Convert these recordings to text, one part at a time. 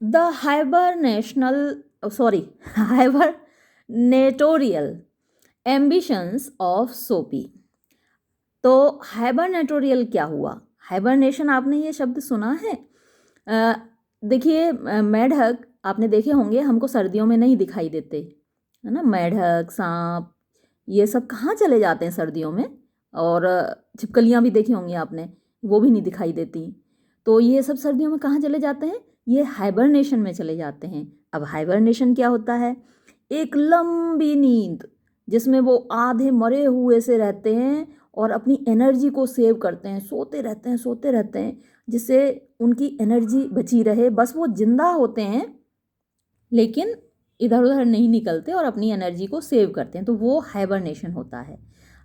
The हाइबरनेटोरियल ambitions of सोपी। तो हाइबरनेटोरियल क्या हुआ? हाइबरनेशन, आपने ये शब्द सुना है? अ, देखिए, मेंढक आपने देखे होंगे, हमको सर्दियों में नहीं दिखाई देते, है ना। मेंढक, सांप, ये सब कहाँ चले जाते हैं सर्दियों में। और छिपकलियाँ भी देखी होंगी आपने, वो भी नहीं दिखाई देती। तो ये सब सर्दियों में कहाँ चले जाते हैं? ये हाइबरनेशन में चले जाते हैं। अब हाइबरनेशन क्या होता है? एक लंबी नींद जिसमें वो आधे मरे हुए से रहते हैं और अपनी एनर्जी को सेव करते हैं, सोते रहते हैं, जिससे उनकी एनर्जी बची रहे। बस वो जिंदा होते हैं लेकिन इधर उधर नहीं निकलते और अपनी एनर्जी को सेव करते हैं, तो वो हाइबरनेशन होता है।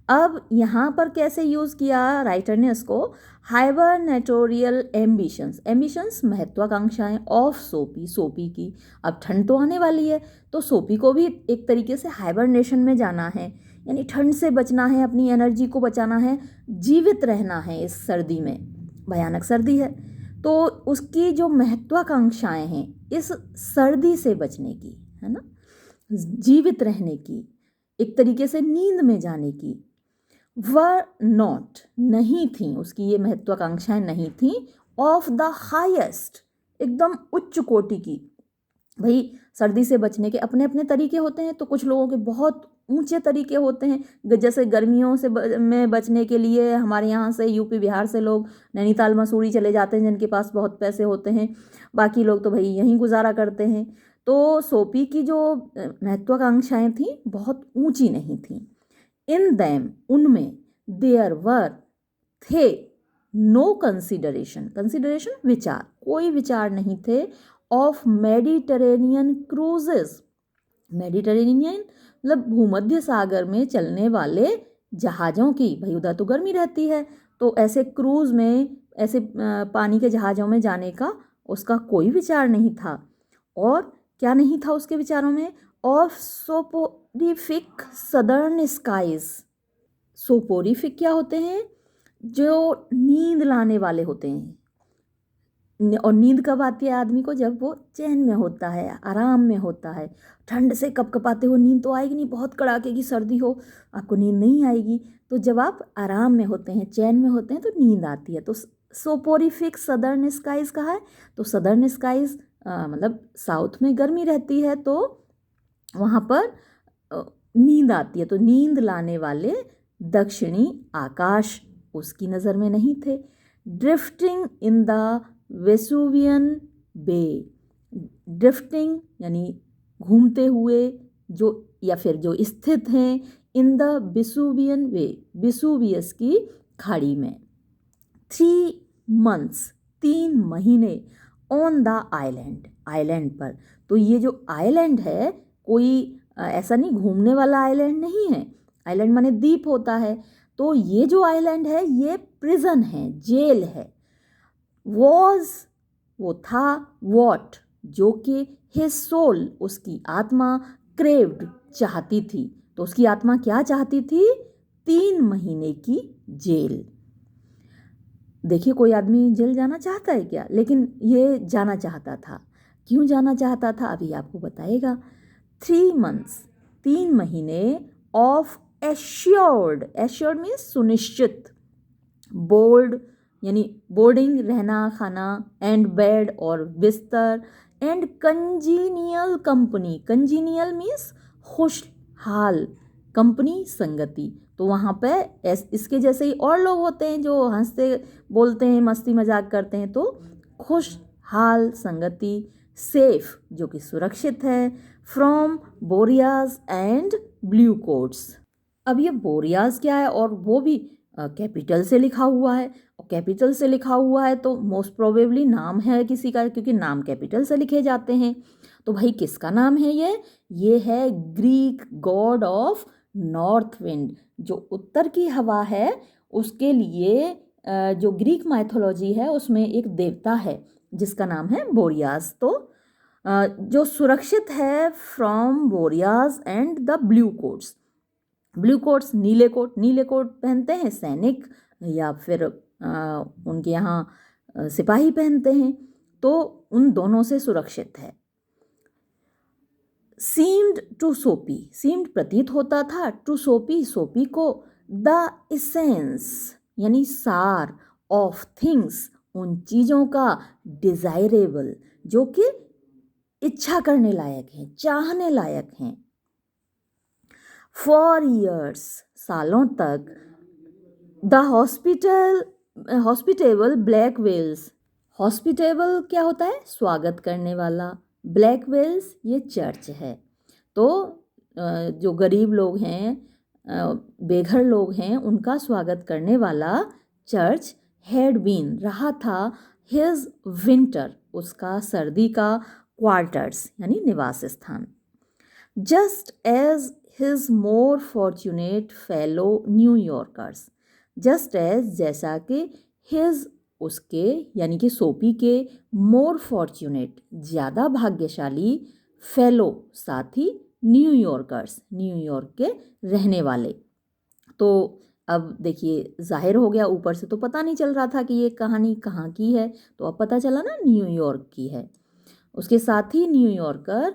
अब यहाँ पर कैसे यूज़ किया राइटर ने इसको? हाइबरनेटोरियल एम्बिशंस, एम्बिशंस महत्वाकांक्षाएं ऑफ सोपी, सोपी की। अब ठंड तो आने वाली है, तो सोपी को भी एक तरीके से हाइबरनेशन में जाना है, यानी ठंड से बचना है, अपनी एनर्जी को बचाना है, जीवित रहना है इस सर्दी में। भयानक सर्दी है, तो उसकी जो महत्वाकांक्षाएं हैं इस सर्दी से बचने की, है ना, जीवित रहने की, एक तरीके से नींद में जाने की, वर नॉट, नहीं थी, उसकी ये महत्वाकांक्षाएं नहीं थी, ऑफ द हाईएस्ट, एकदम उच्च कोटि की। भाई, सर्दी से बचने के अपने अपने तरीके होते हैं, तो कुछ लोगों के बहुत ऊंचे तरीके होते हैं। जैसे गर्मियों से में बचने के लिए हमारे यहाँ से यूपी बिहार से लोग नैनीताल मसूरी चले जाते हैं, जिनके पास बहुत पैसे होते हैं। बाकी लोग तो भाई यहीं गुजारा करते हैं। तो सोपी की जो महत्वाकांक्षाएं थी बहुत ऊंची नहीं थी। इन दैम, उनमें, देयर वर, थे, नो कंसिडरेशन, कंसिडरेशन विचार, कोई विचार नहीं थे, ऑफ मेडिटेरेनियन क्रूजेस, मेडिटेरेनियन मतलब भूमध्य सागर में चलने वाले जहाज़ों की। भाई उधर तो गर्मी रहती है, तो ऐसे क्रूज़ में, ऐसे पानी के जहाज़ों में जाने का उसका कोई विचार नहीं था। और क्या नहीं था उसके विचारों में? Of soporific southern skies. Soporific क्या होते हैं? जो नींद लाने वाले होते हैं। और नींद कब आती है आदमी को? जब वो चैन में होता है, आराम में होता है। ठंड से कपकपाते हो नींद तो आएगी नहीं, बहुत कड़ाके की सर्दी हो आपको नींद नहीं आएगी। तो जब आप आराम में होते हैं, चैन में होते हैं, तो नींद आती है। तो सोपोरिफिक सदर्न स्काइज कहा है। तो सदर्न स्काइज मतलब साउथ में गर्मी रहती है, तो वहाँ पर नींद आती है। तो नींद लाने वाले दक्षिणी आकाश उसकी नज़र में नहीं थे। Drifting in the Vesuvian bay, drifting यानी घूमते हुए, जो या फिर जो स्थित हैं in the Vesuvian way, Vesuvius की खाड़ी में। 3 मंथ्स, 3 महीने, ऑन द आइलैंड, आइलैंड पर। तो ये जो आइलैंड है, कोई ऐसा नहीं घूमने वाला आइलैंड नहीं है। आइलैंड माने द्वीप होता है। तो ये जो आइलैंड है ये प्रिजन है, जेल है। वॉज, वो था, वॉट, जो कि हिज सोल, उसकी आत्मा, क्रेव्ड, चाहती थी। तो उसकी आत्मा क्या चाहती थी? 3 महीने की जेल। देखिए, कोई आदमी जेल जाना चाहता है क्या? लेकिन ये जाना चाहता था। क्यों जाना चाहता था अभी आपको बताएगा। 3 मंथ्स, 3 महीने, ऑफ एश्योर्ड, एश्योर्ड मीन्स सुनिश्चित, बोर्ड यानी बोर्डिंग, रहना खाना, एंड बेड और बिस्तर, and congenial company, congenial means खुशहाल, कंपनी संगति। तो वहाँ पे इसके जैसे ही और लोग होते हैं जो हंसते बोलते हैं, मस्ती मजाक करते हैं। तो खुशहाल संगति, सेफ जो कि सुरक्षित है, from Boreas and blue quotes. अब ये बोरियाज क्या है? और वो भी कैपिटल से लिखा हुआ है। और कैपिटल से लिखा हुआ है तो मोस्ट प्रोबेबली नाम है किसी का, क्योंकि नाम कैपिटल से लिखे जाते हैं। तो भाई किसका नाम है ये है Greek God of north wind. जो उत्तर की हवा है उसके लिए जो ग्रीक माइथोलॉजी है उसमें एक देवता है जिसका नाम है बोरियाज। तो जो सुरक्षित है from Boreas and the blue coats. Blue coats नीले कोट, नीले कोट पहनते हैं सैनिक, या फिर उनके यहाँ सिपाही पहनते हैं। तो उन दोनों से सुरक्षित है। सीम्ड टू सोपी, सीम्ड प्रतीत होता था, टू सोपी सोपी को, द इसेंस यानी सार, ऑफ थिंग्स उन चीज़ों का, डिजायरेबल जो कि इच्छा करने लायक हैं, चाहने लायक हैं। फॉर ईयर्स सालों तक, the hospitable Blackwell's, hospitable क्या होता है? स्वागत करने वाला। ब्लैक वेल्स ये चर्च है। तो जो गरीब लोग हैं, बेघर लोग हैं, उनका स्वागत करने वाला चर्च हैड बीन रहा था, हिज विंटर उसका सर्दी का, क्वार्टर्स यानी निवास स्थान। Just as his more fortunate fellow New Yorkers, just as जैसा कि हिज उसके यानी कि सोपी के, मोर फॉर्चुनेट ज़्यादा भाग्यशाली, फेलो साथी, न्यूयॉर्कर्स न्यूयॉर्क के रहने वाले। तो अब देखिए जाहिर हो गया, ऊपर से तो पता नहीं चल रहा था कि ये कहानी कहाँ की है, तो अब पता चला ना न्यूयॉर्क की है। उसके साथ ही न्यूयॉर्कर,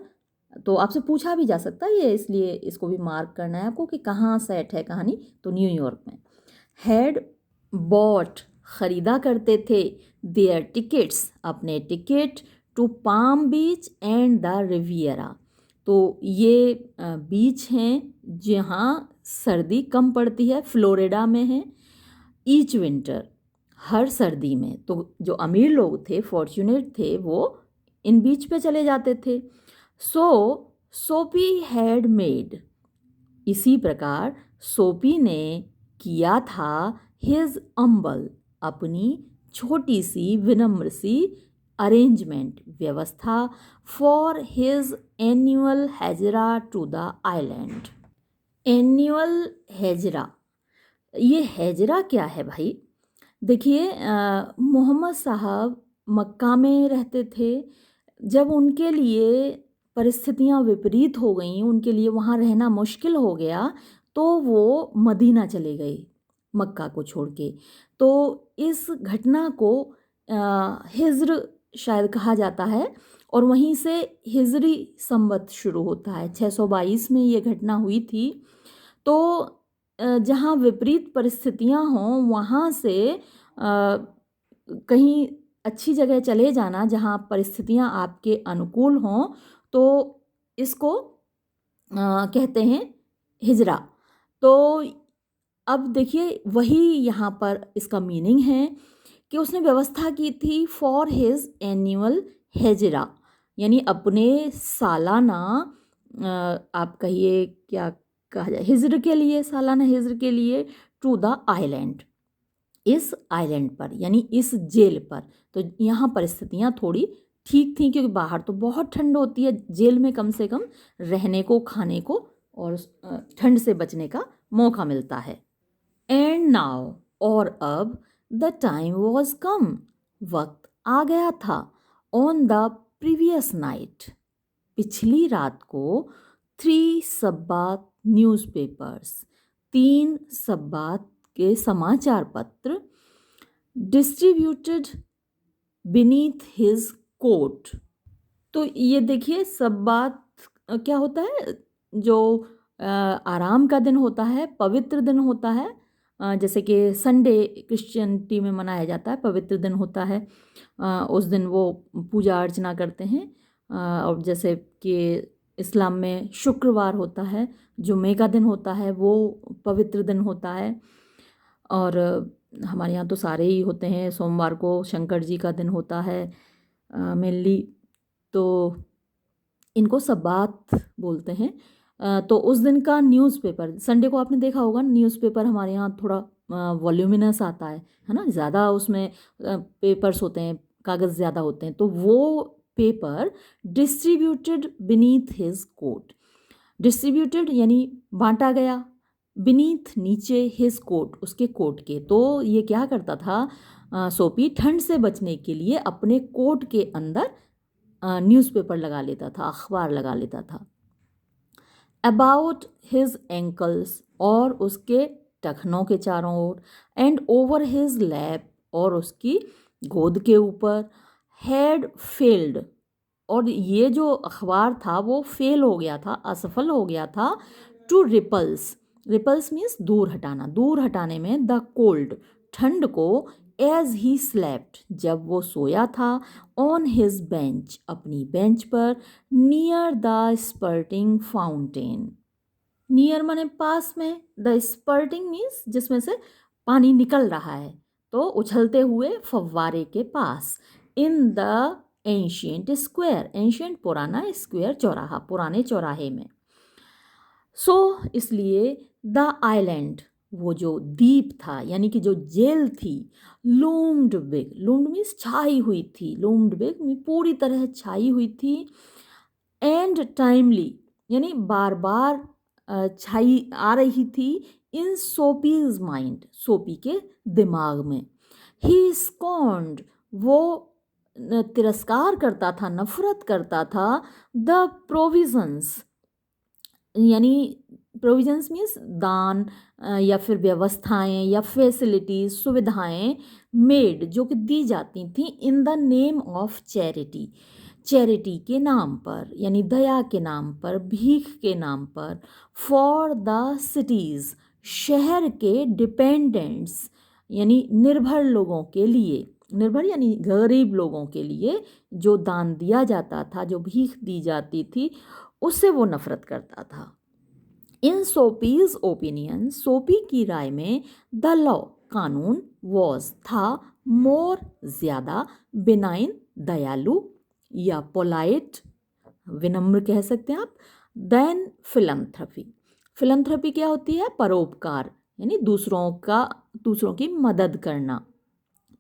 तो आपसे पूछा भी जा सकता है ये, इसलिए इसको भी मार्क करना है आपको कि कहाँ सेट है कहानी, तो न्यूयॉर्क में। हैड बॉट खरीदा करते थे, देयर टिकट्स अपने ticket, to Palm Beach and the Riviera, तो ये बीच हैं जहाँ सर्दी कम पड़ती है, फ्लोरिडा में है। ईच विंटर हर सर्दी में, तो जो अमीर लोग थे, फॉर्चुनेट थे, वो इन बीच पे चले जाते थे। सो सोपी हैड मेड, इसी प्रकार सोपी ने किया था, हिज अम्बल अपनी छोटी सी विनम्र सी अरेंजमेंट व्यवस्था, for his annual hegira to the island. Annual hegira, ये हैजरा क्या है भाई? देखिए मोहम्मद साहब मक्का में रहते थे, जब उनके लिए परिस्थितियां विपरीत हो गईं, उनके लिए वहाँ रहना मुश्किल हो गया, तो वो मदीना चले गए मक्का को छोड़ के। तो इस घटना को हिज्र शायद कहा जाता है, और वहीं से हिजरी संवत शुरू होता है। 622 में ये घटना हुई थी। तो जहाँ विपरीत परिस्थितियाँ हों, वहाँ से कहीं अच्छी जगह चले जाना जहाँ परिस्थितियाँ आपके अनुकूल हों, तो इसको कहते हैं हिजरा। तो अब देखिए वही यहाँ पर इसका मीनिंग है कि उसने व्यवस्था की थी फॉर हिज एनुअल हिजरा, यानी अपने सालाना आप कहिए क्या कहा जाए, हिजर के लिए, सालाना हिजर के लिए, टू द आइलैंड, इस आइलैंड पर यानी इस जेल पर। तो यहाँ परिस्थितियाँ थोड़ी ठीक थी, क्योंकि बाहर तो बहुत ठंड होती है, जेल में कम से कम रहने को, खाने को और ठंड से बचने का मौका मिलता है। एंड नाउ, और अब, द टाइम वॉज कम, वक्त आ गया था, ऑन द प्रीवियस नाइट, पिछली रात को, 3 सब्बात न्यूज़पेपर्स, 3 सब्बात के समाचार पत्र, डिस्ट्रीब्यूटेड बीनीथ हिज कोट। तो ये देखिए सब्बात क्या होता है? जो आराम का दिन होता है, पवित्र दिन होता है, जैसे कि संडे क्रिश्चियनिटी में मनाया जाता है, पवित्र दिन होता है। उस दिन वो पूजा अर्चना करते हैं। और जैसे कि इस्लाम में शुक्रवार होता है, जुम्मे का दिन होता है, वो पवित्र दिन होता है। और हमारे यहाँ तो सारे ही होते हैं। सोमवार को शंकर जी का दिन होता है मेनली, तो इनको सब्बात बोलते हैं। तो उस दिन का न्यूज़पेपर, संडे को आपने देखा होगा न्यूज़पेपर हमारे यहाँ थोड़ा वॉल्यूमिनस आता है ना, ज़्यादा उसमें पेपर्स होते हैं, कागज़ ज़्यादा होते हैं। तो वो paper distributed beneath his coat, distributed यानी बांटा गया, बीनीथ नीचे, हिज कोट उसके कोट के। तो ये क्या करता था सोपी, ठंड से बचने के लिए अपने कोट के अंदर न्यूज़पेपर लगा लेता था, अखबार लगा लेता था। अबाउट हिज एंकल्स, और उसके टखनों के चारों ओर, एंड ओवर हिज लैप, और उसकी गोद के ऊपर, हैड फेल्ड, और ये जो अखबार था वो फेल हो गया था, असफल हो गया था, टू रिपल्स, रिपल्स मीन्स दूर हटाना, दूर हटाने में द कोल्ड, ठंड को, एज ही स्लेप्ट, जब वो सोया था, ऑन हिज बेंच, अपनी बेंच पर, नियर द स्पर्टिंग फाउंटेन, नियर माने पास में, द स्पर्टिंग मीन्स जिसमें से पानी निकल रहा है, तो उछलते हुए फव्वारे के पास, in the ancient square, ancient पुराना, स्क्वायर चौराहा, पुराने चौराहे में। सो इसलिए द आइलैंड, वो जो द्वीप था यानी कि जो जेल थी, लूम्ड बिग, लूम्ड मीन्स छाई हुई थी, लूम्ड बिग में पूरी तरह छाई हुई थी, एंड टाइमली यानी बार बार छाई आ रही थी, इन सोपीज माइंड, सोपी के दिमाग में, ही स्कॉन्ड, वो तिरस्कार करता था, नफरत करता था, द प्रोविजंस, यानी प्रोविजंस मीन्स दान या फिर व्यवस्थाएं या फैसिलिटीज, सुविधाएं, मेड जो कि दी जाती थी, in the name of charity, charity के नाम पर यानी दया के नाम पर, भीख के नाम पर, फॉर द सिटीज़, शहर के डिपेंडेंट्स यानी निर्भर लोगों के लिए, निर्भर यानी गरीब लोगों के लिए जो दान दिया जाता था, जो भीख दी जाती थी, उससे वो नफरत करता था। इन सोपीज ओपिनियन, सोपी की राय में, द लॉ, कानून, वॉज, था, मोर, ज़्यादा, बिनाइन, दयालु या पोलाइट, विनम्र कह सकते हैं आप, देन फिलंथ्रपी, फिलंथ्रपी क्या होती है? परोपकार, यानी दूसरों की मदद करना,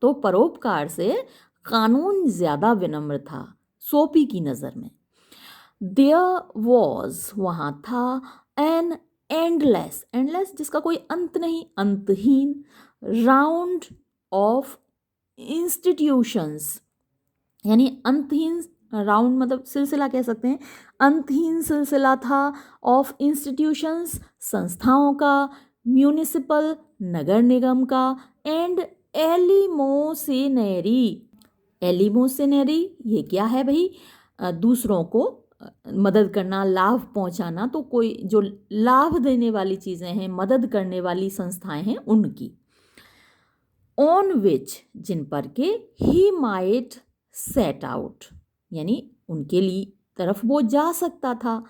तो परोपकार से कानून ज़्यादा विनम्र था सोपी की नज़र में। देयर वॉज, वहाँ था, एन एंडलेस, एंडलेस जिसका कोई अंत नहीं, अंतहीन, राउंड ऑफ इंस्टीट्यूशंस, यानी अंतहीन, राउंड मतलब सिलसिला कह सकते हैं, अंतहीन सिलसिला था, ऑफ इंस्टीट्यूशंस, संस्थाओं का, म्यूनिसिपल, नगर निगम का, एंड एलिमोसिनेरी, एलिमोसिनेरी ये क्या है भाई? दूसरों को मदद करना, लाभ पहुंचाना, तो कोई जो लाभ देने वाली चीज़ें हैं, मदद करने वाली संस्थाएं हैं उनकी, ऑन विच, जिन पर के, ही माइट सेट आउट, यानी उनके लिए तरफ वो जा सकता था,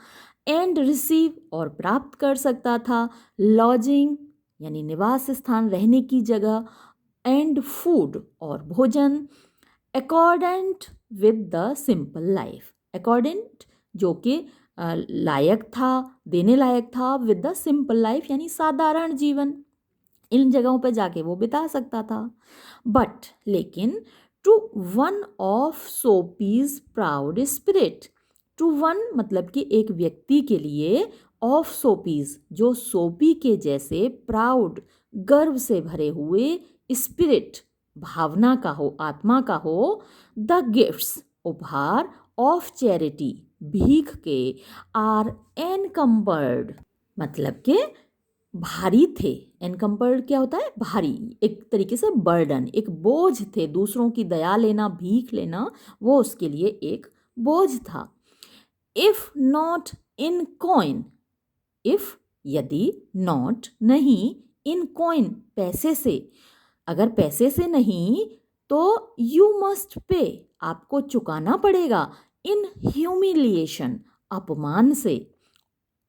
एंड रिसीव, और प्राप्त कर सकता था, लॉजिंग यानी निवास स्थान, रहने की जगह, एंड फूड, और भोजन, अकॉर्डेंट विद द सिंपल लाइफ, अकॉर्डेंट जो कि लायक था, देने लायक था, विद द सिंपल लाइफ यानी साधारण जीवन, इन जगहों पर जाके वो बिता सकता था। बट लेकिन, to one of Soapy's proud spirit, to one मतलब कि एक व्यक्ति के लिए, ऑफ सोपीज जो सोपी के जैसे, प्राउड गर्व से भरे हुए, स्पिरिट भावना का हो, आत्मा का हो, द गिफ्ट्स उपहार, ऑफ चैरिटी भीख के, आर एनकम्बर्ड मतलब के भारी थे, एनकम्बर्ड क्या होता है? भारी, एक तरीके से बर्डन, एक बोझ थे, दूसरों की दया लेना, भीख लेना, वो उसके लिए एक बोझ था। If not in coin, if यदि, नॉट नहीं, इन कॉइन पैसे से, अगर पैसे से नहीं तो यू मस्ट पे, आपको चुकाना पड़ेगा, इन ह्यूमिलिएशन अपमान से,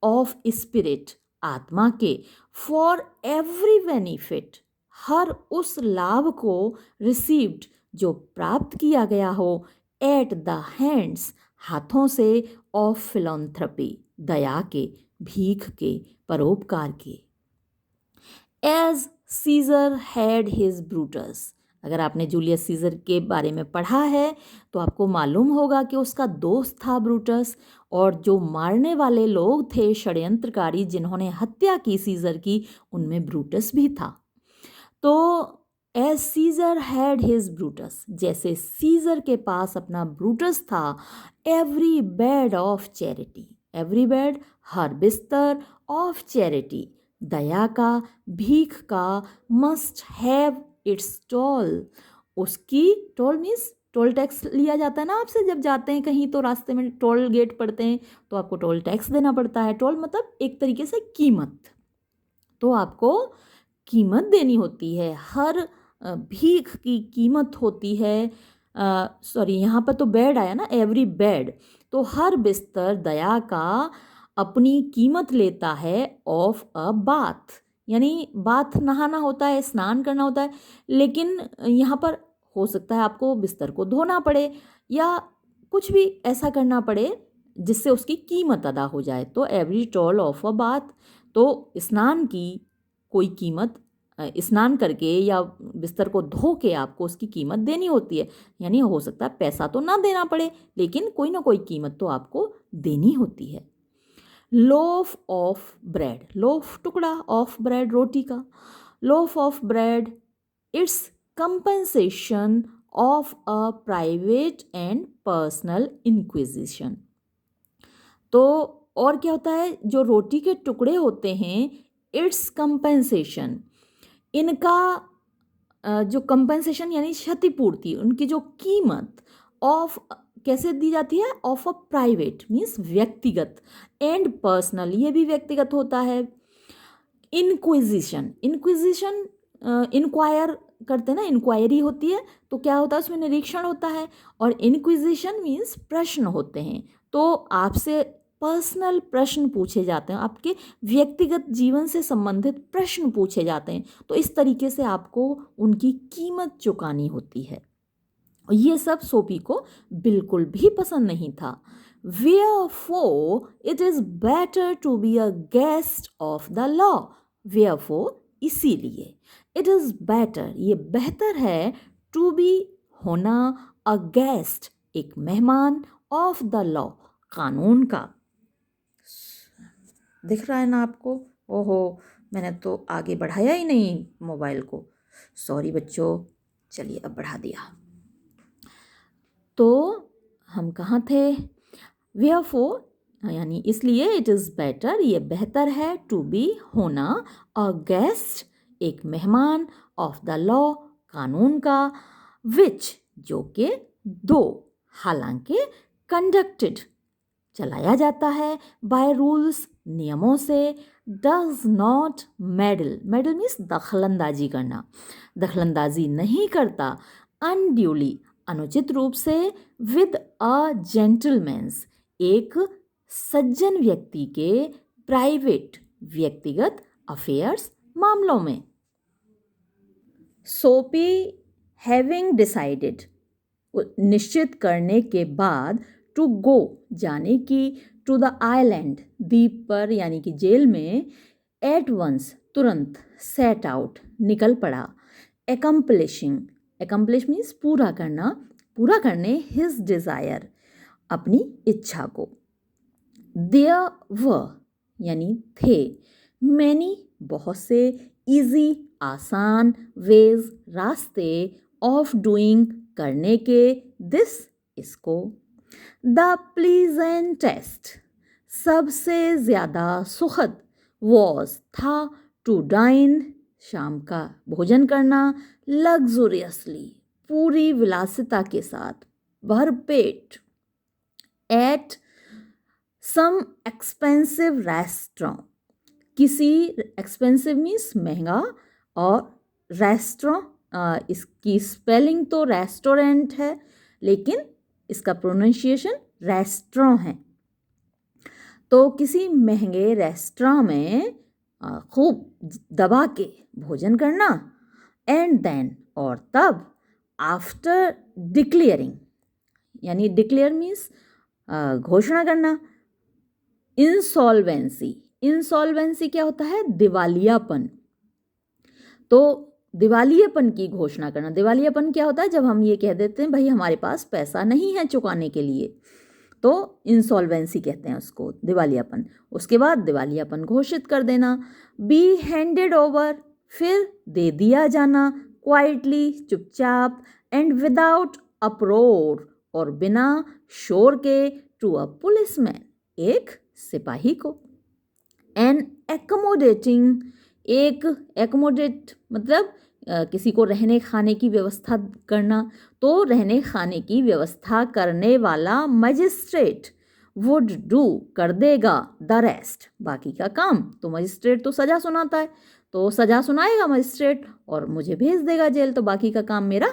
ऑफ स्पिरिट आत्मा के, फॉर एवरी बेनिफिट हर उस लाभ को, रिसीव्ड जो प्राप्त किया गया हो, एट द हैंड्स हाथों से, ऑफ फिलॉन्थ्रपी दया के, भीख के, परोपकार के। As Caesar had his Brutus, अगर आपने जूलियस सीजर के बारे में पढ़ा है तो आपको मालूम होगा कि उसका दोस्त था ब्रूटस, और जो मारने वाले लोग थे, षड्यंत्रकारी जिन्होंने हत्या की सीजर की, उनमें ब्रूटस भी था। तो as Caesar had his Brutus, जैसे सीजर के पास अपना ब्रूटस था, every bed of charity, every bed हर बिस्तर, ऑफ चैरिटी दया का, भीख का, मस्ट हैव इट्स टोल, उसकी, टोल मीन्स टोल टैक्स लिया जाता है ना आपसे, जब जाते हैं कहीं तो रास्ते में टोल गेट पड़ते हैं तो आपको टोल टैक्स देना पड़ता है। टोल मतलब एक तरीके से कीमत, तो आपको कीमत देनी होती है। हर भीख की कीमत होती है। सॉरी, यहाँ पर तो बेड आया ना, एवरी बेड, तो हर बिस्तर दया का अपनी कीमत लेता है ऑफ अ बाथ, यानी बाथ नहाना होता है, स्नान करना होता है, लेकिन यहाँ पर हो सकता है आपको बिस्तर को धोना पड़े या कुछ भी ऐसा करना पड़े जिससे उसकी कीमत अदा हो जाए। तो every toll of a bath, तो स्नान की कोई कीमत, स्नान करके या बिस्तर को धो के आपको उसकी कीमत देनी होती है। यानी हो सकता है पैसा तो ना देना पड़े, लेकिन कोई ना कोई कीमत तो आपको देनी होती है। लोफ ऑफ ब्रेड, लोफ टुकड़ा, ऑफ ब्रेड रोटी का, loaf of bread it's compensation of a private and personal inquisition. तो और क्या होता है, जो रोटी के टुकड़े होते हैं, इट्स कंपनसेशन, इनका जो कंपनसेशन यानी क्षतिपूर्ति, उनकी जो कीमत ऑफ कैसे दी जाती है, ऑफ अ प्राइवेट मीन्स व्यक्तिगत, एंड पर्सनल ये भी व्यक्तिगत होता है। इंक्विजिशन, इंक्विजिशन इंक्वायर करते हैं ना, इंक्वायरी होती है तो क्या होता है उसमें निरीक्षण होता है, और इंक्विजिशन मीन्स प्रश्न होते हैं, तो आपसे पर्सनल प्रश्न पूछे जाते हैं, आपके व्यक्तिगत जीवन से संबंधित प्रश्न पूछे जाते हैं, तो इस तरीके से आपको उनकी कीमत चुकानी होती है। ये सब सोफी को बिल्कुल भी पसंद नहीं था। Wherefore it is better to be a guest of the law. Wherefore इसीलिए, it is better ये बेहतर है, to be होना, a guest एक मेहमान, of the law कानून का। दिख रहा है ना आपको? ओहो, मैंने तो आगे बढ़ाया ही नहीं मोबाइल को, सॉरी बच्चों। चलिए अब बढ़ा दिया। तो हम कहाँ थे? Wherefore यानी इसलिए, इट इज़ बेटर ये बेहतर है, टू बी होना, अ गेस्ट एक मेहमान, ऑफ द लॉ कानून का, विच जो कि दो हालांकि कंडक्टेड चलाया जाता है, बाय रूल्स नियमों से, does not meddle, meddle means दखलंदाजी करना, दखलंदाजी नहीं करता, अनड्यूली अनुचित रूप से, विद अ जेंटलमैन्स एक सज्जन व्यक्ति के प्राइवेट व्यक्तिगत अफेयर्स मामलों में। सोपी हैविंग डिसाइडेड निश्चित करने के बाद, टू गो जाने की, टू द आइलैंड द्वीप पर यानी कि जेल में, एट वंस तुरंत, सेट आउट निकल पड़ा, एकम्प्लिशिंग एकम्प्लिश मीन्स पूरा करना, पूरा करने, हिज डिज़ायर अपनी इच्छा को, देयर व यानी थे, मैनी बहुत से, इजी आसान, वेज रास्ते, ऑफ डूइंग करने के, दिस इसको, द प्लीजेंटेस्ट सबसे ज़्यादा सुखद, वॉज था, टू डाइन शाम का भोजन करना, लग्जूरियसली पूरी विलासिता के साथ, भरपेट, एट सम एक्सपेंसिव रेस्टोरेंट किसी, एक्सपेंसिव मीन्स महंगा, और रेस्टोरेंट इसकी स्पेलिंग तो रेस्टोरेंट है, लेकिन इसका प्रोनाउंसिएशन रेस्टोरेंट है। तो किसी महंगे रेस्टोरेंट में खूब दबा के भोजन करना, एंड देन और तब, आफ्टर डिक्लेयरिंग यानी डिक्लेयर मीन्स घोषणा करना, इंसॉल्वेंसी, इंसॉल्वेंसी क्या होता है? दिवालियापन। तो दिवालियापन की घोषणा करना, दिवालियापन क्या होता है? जब हम ये कह देते हैं भाई हमारे पास पैसा नहीं है चुकाने के लिए, तो इंसॉल्वेंसी कहते हैं उसको, दिवालियापन। उसके बाद दिवालियापन घोषित कर देना, बी हैंडेड ओवर फिर दे दिया जाना, क्वाइटली चुपचाप, एंड विदाउट अप्रोर और बिना शोर के, टू अ पुलिसमैन एक सिपाही को, एन एकोमोडेटिंग एक, एकोमोडेट मतलब किसी को रहने खाने की व्यवस्था करना, तो रहने खाने की व्यवस्था करने वाला मजिस्ट्रेट वुड डू, कर देगा, द रेस्ट, बाकी का काम। तो मजिस्ट्रेट तो सज़ा सुनाता है, तो सज़ा सुनाएगा मजिस्ट्रेट और मुझे भेज देगा जेल, तो बाकी का काम मेरा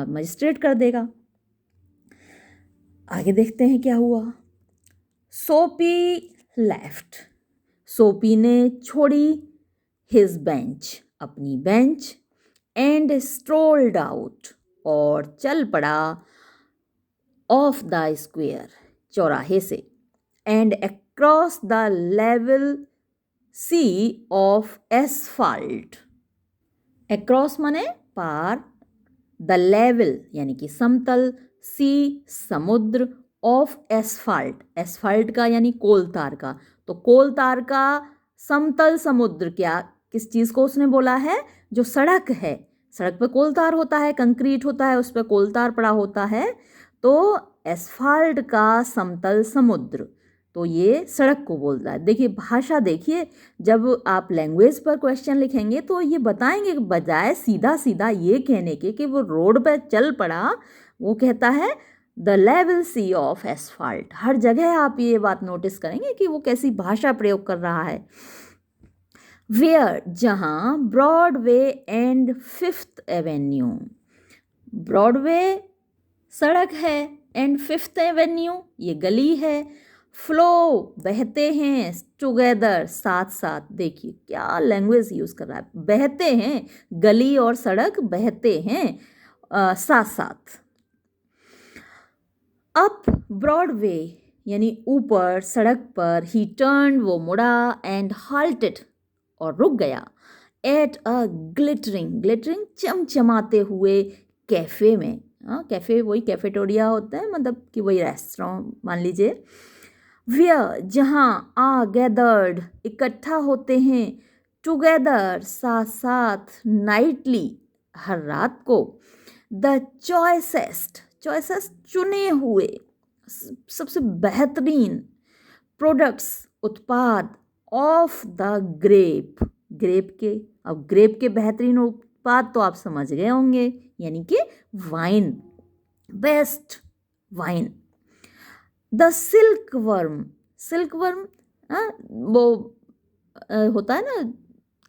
मजिस्ट्रेट कर देगा। आगे देखते हैं क्या हुआ। सोपी लेफ्ट, सोपी ने छोड़ी हिज बेंच, अपनी बेंच, एंड स्ट्रोल्ड आउट, और चल पड़ा, ऑफ द स्क्वेयर, चौराहे से, and across the level sea of asphalt, across माने पार, द लेवल यानी कि समतल, सी समुद्र, ऑफ एसफाल्ट, एसफाल्ट का यानी कोलतार का, तो कोलतार का समतल समुद्र, क्या किस चीज़ को उसने बोला है, जो सड़क है, सड़क पर कोलतार होता है, कंक्रीट होता है, उस पर कोलतार पड़ा होता है, तो एसफाल्ट का समतल समुद्र, तो ये सड़क को बोलता है। देखिए भाषा, देखिए जब आप लैंग्वेज पर क्वेश्चन लिखेंगे तो ये बताएंगे, बजाय सीधा सीधा ये कहने के कि वो रोड पर चल पड़ा, वो कहता है the level sea of asphalt. हर जगह आप ये बात नोटिस करेंगे कि वो कैसी भाषा प्रयोग कर रहा है। वेयर, जहाँ, Broadway and fifth Avenue, Broadway सड़क है, एंड फिफ्थ एवेन्यू ये गली है, फ्लो बहते हैं, टुगेदर साथ साथ, देखिए क्या लैंग्वेज यूज़ कर रहा है, बहते हैं, गली और सड़क बहते हैं साथ साथ। अप ब्रॉडवे यानी ऊपर सड़क पर, ही टर्न वो मुड़ा, एंड हाल्टेड और रुक गया, एट अ ग्लिटरिंग, ग्लिटरिंग चमचमाते हुए, कैफ़े में, कैफ़े वही कैफेटेरिया होता है, मतलब कि वही रेस्टोरेंट मान लीजिए। वेयर, जहाँ, आ गैदर्ड इकट्ठा होते हैं, टुगेदर साथ साथ, नाइटली हर रात को, द चॉइसेस्ट, चॉइसेस्ट चुने हुए, सबसे बेहतरीन, प्रोडक्ट्स उत्पाद, ऑफ द ग्रेप, ग्रेप के, अब ग्रेप के बेहतरीन उत्पाद तो आप समझ गए होंगे, यानी कि wine, best wine. The silk worm, silk worm वो होता है ना,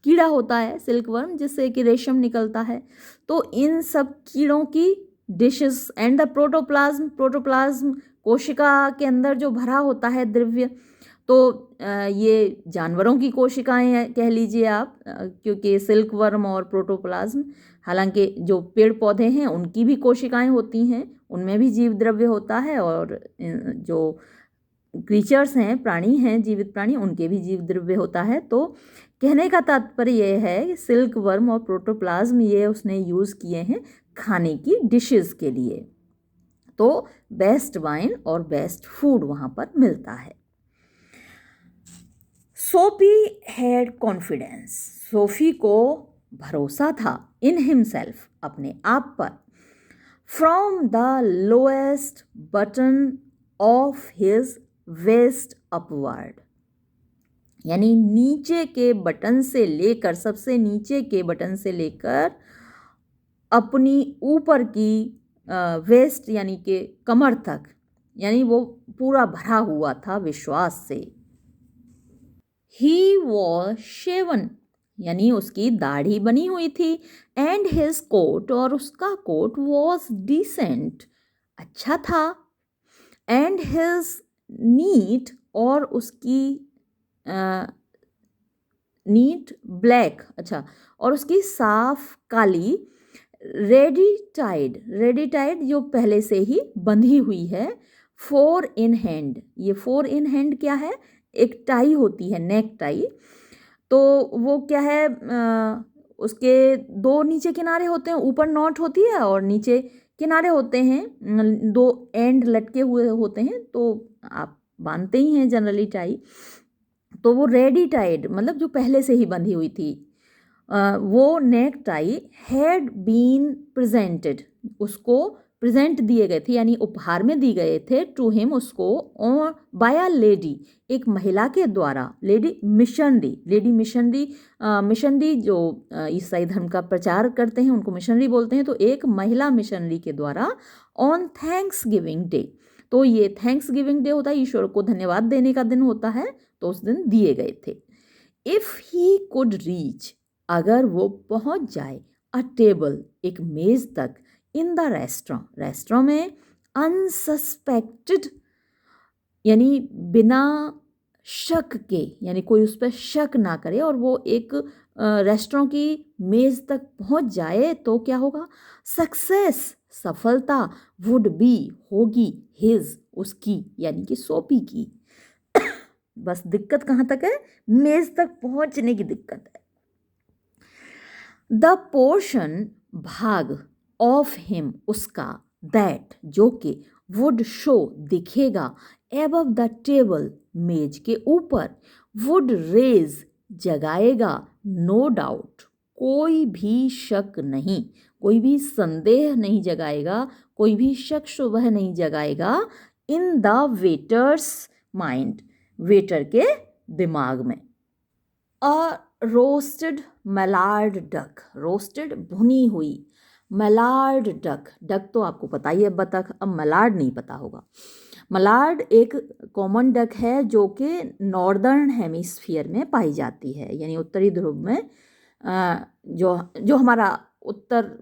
कीड़ा होता है सिल्क वर्म, जिससे कि रेशम निकलता है, तो इन सब कीड़ों की dishes, and the protoplasm, protoplasm कोशिका के अंदर जो भरा होता है द्रव्य, तो ये जानवरों की कोशिकाएं कह लीजिए आप, क्योंकि सिल्क वर्म और प्रोटोप्लाज्म, हालांकि जो पेड़ पौधे हैं उनकी भी कोशिकाएं होती हैं, उनमें भी जीव द्रव्य होता है, और जो क्रीचर्स हैं, प्राणी हैं, जीवित प्राणी, उनके भी जीव द्रव्य होता है। तो कहने का तात्पर्य ये है कि सिल्क वर्म और प्रोटोप्लाज्म ये उसने यूज़ किए हैं खाने की डिशेस के लिए, तो बेस्ट वाइन और बेस्ट फूड वहाँ पर मिलता है। सोफी हैड कॉन्फिडेंस, सोफी को भरोसा था, इन हिमसेल्फ, अपने आप पर, from the lowest button of his vest upward, यानी नीचे के बटन से लेकर, सबसे नीचे के बटन से लेकर अपनी ऊपर की वेस्ट यानी कि कमर तक, यानी वो पूरा भरा हुआ था विश्वास से। ही वॉज शेवन, यानी उसकी दाढ़ी बनी हुई थी, एंड हिज कोट, और उसका कोट, वॉज डिसेंट, अच्छा था, एंड हिज नीट, और उसकी नीट ब्लैक, अच्छा, और उसकी साफ काली, रेडी टाइड, रेडी टाइड जो पहले से ही बंधी हुई है, फोर इन हैंड, ये फोर इन हैंड क्या है, एक टाई होती है, नेक टाई, तो वो क्या है, उसके दो नीचे किनारे होते हैं, ऊपर नॉट होती है और नीचे किनारे होते हैं, दो एंड लटके हुए होते हैं, तो आप बांधते ही हैं जनरली टाई, तो वो रेडी टाइड मतलब जो पहले से ही बंधी हुई थी, वो neck tie had been presented, उसको प्रेजेंट दिए गए थे यानी उपहार में दी गए थे टू हिम उसको और बाय अ लेडी, एक महिला के द्वारा, लेडी मिशनरी जो ईसाई धर्म का प्रचार करते हैं उनको मिशनरी बोलते हैं, तो एक महिला मिशनरी के द्वारा ऑन थैंक्स गिविंग डे, तो ये थैंक्स गिविंग डे होता है, ईश्वर को धन्यवाद देने का दिन होता है, तो उस दिन दिए गए थे। इफ ही कुड रीच, अगर वो पहुंच जाए, अ टेबल, एक मेज तक, इन द रेस्टोरेंट में, अनसस्पेक्टेड यानी बिना शक के, यानी कोई उस पर शक ना करे और वो एक रेस्टोरेंट की मेज तक पहुंच जाए, तो क्या होगा, सक्सेस, सफलता, वुड बी, होगी, हिज, उसकी, यानी कि सोपी की। बस दिक्कत कहाँ तक है, मेज तक पहुंचने की दिक्कत है। द पोर्शन, भाग, ऑफ हिम, उसका, दैट, जो कि, वुड शो, दिखेगा, एबव द टेबल, मेज के ऊपर, वुड रेज, जगाएगा, नो डाउट, कोई भी शक नहीं, कोई भी संदेह नहीं जगाएगा, कोई भी शक शुबह नहीं जगाएगा, in the waiter's mind, waiter के दिमाग में। A roasted mallard duck, roasted भुनी हुई, मलार्ड डक, डक तो आपको पता ही है बतख, अब मलार्ड नहीं पता होगा। मलार्ड एक कॉमन डक है जो कि नॉर्दर्न हेमिस्फीयर में पाई जाती है, यानी उत्तरी ध्रुव में, जो जो हमारा उत्तर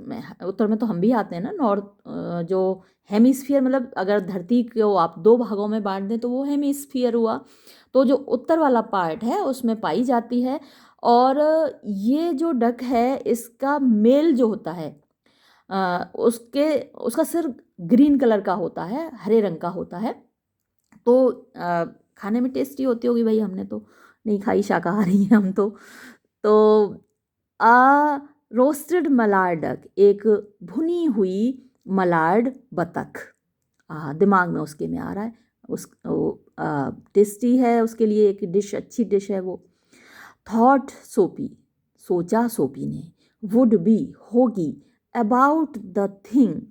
में तो हम भी आते हैं ना, नॉर्थ, जो हेमिस्फीयर मतलब अगर धरती को आप दो भागों में बांट दें तो वो हेमिस्फीयर हुआ, तो जो उत्तर वाला पार्ट है उसमें पाई जाती है। और ये जो डक है इसका मेल जो होता है उसका सिर ग्रीन कलर का होता है, हरे रंग का होता है, तो खाने में टेस्टी होती होगी भाई, हमने तो नहीं खाई, शाकाहारी हैं हम तो रोस्टेड मलार्ड डक, एक भुनी हुई मलार्ड बतख, दिमाग में उसके में आ रहा है, उस टेस्टी है, उसके लिए एक डिश, अच्छी डिश है वो। थॉट सोपी, सोचा सोपी ने, वुड बी, होगी, अबाउट द थिंग,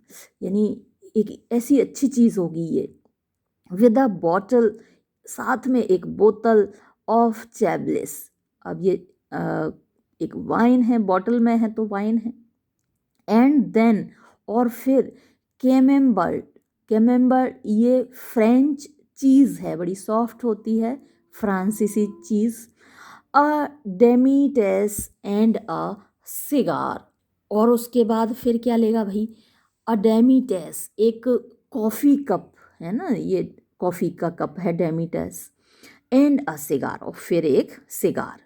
यानी एक ऐसी अच्छी चीज़ होगी ये, विद अ बॉटल, साथ में एक बोतल, ऑफ चैबलिस, अब ये एक वाइन है, बॉटल में है तो वाइन है, एंड देन, और फिर, केमेम्बर ये फ्रेंच चीज़ है, बड़ी सॉफ्ट होती है, फ्रांसीसी चीज़, अ डेमीटेस एंड अ सिगार, और उसके बाद फिर क्या लेगा भाई, अ डेमीटेस, एक कॉफ़ी कप है ना, ये कॉफ़ी का कप है डेमीटेस, एंड अ सिगार, और फिर एक cigar,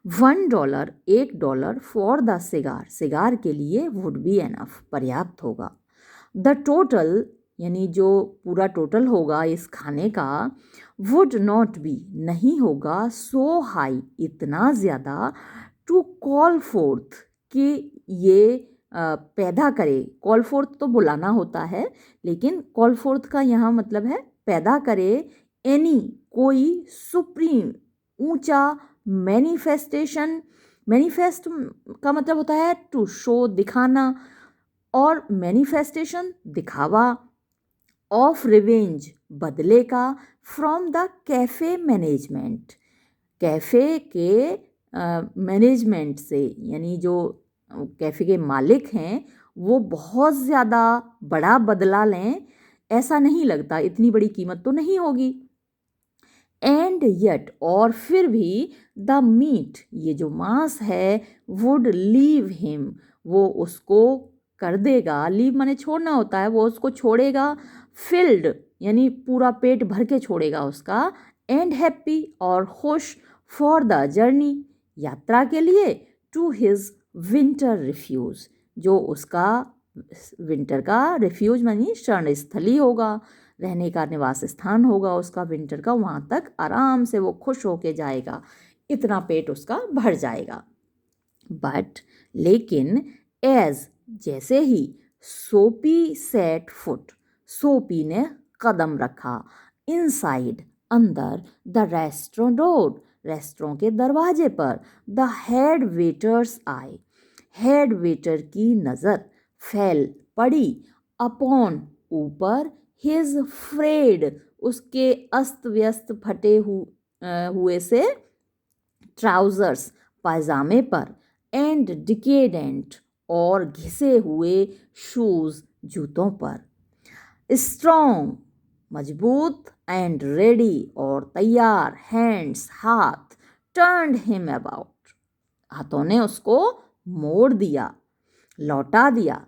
$1, $1 for the cigar, cigar के लिए, वुड बी एनफ, पर्याप्त होगा, द टोटल, यानी जो पूरा टोटल होगा इस खाने का, वुड नॉट बी, नहीं होगा, सो हाई, इतना ज़्यादा, टू कॉल फोर्थ, कि ये पैदा करे, कॉल फोर्थ तो बुलाना होता है, लेकिन कॉल फोर्थ का यहाँ मतलब है पैदा करे, एनी, कोई, सुप्रीम, ऊंचा, मैनिफेस्टेशन, मैनिफेस्ट का मतलब होता है टू शो, दिखाना, और मैनिफेस्टेशन, दिखावा, ऑफ रिवेंज, बदले का, from the cafe management, cafe के मैनेजमेंट से, यानी जो कैफ़े के मालिक हैं वो बहुत ज़्यादा बड़ा बदला लें, ऐसा नहीं लगता, इतनी बड़ी कीमत तो नहीं होगी, एंड येट, और फिर भी, द मीट, ये जो मांस है, वुड लीव हिम, वो उसको कर देगा, लीव माने छोड़ना होता है, वो उसको छोड़ेगा, फिल्ड, यानी पूरा पेट भर के छोड़ेगा उसका, एंड हैप्पी, और खुश, फॉर द जर्नी, यात्रा के लिए, टू हिज विंटर रिफ्यूज, जो उसका विंटर का रिफ्यूज मानी शरण स्थली होगा, रहने का निवास स्थान होगा उसका विंटर का, वहाँ तक आराम से वो खुश होके जाएगा, इतना पेट उसका भर जाएगा। बट, लेकिन, एज, जैसे ही, सोपी सेट फुट, सोपी ने कदम रखा, इनसाइड, अंदर, द रेस्टोरेंट डोर, रेस्टोरेंट के दरवाजे पर, the head waiters I, head waiter की नज़र, फैल, पड़ी, अपॉन ऊपर, हिज फ्रेड उसके अस्त व्यस्त फटे हुए से ट्राउजर्स पायजामे पर, एंड डिकेडेंट और घिसे हुए शूज जूतों पर, स्ट्रॉन्ग मजबूत, एंड रेडी और तैयार, हैंड्स हाथ, टर्न्ड हिम अबाउट हाथों ने उसको मोड़ दिया, लौटा दिया,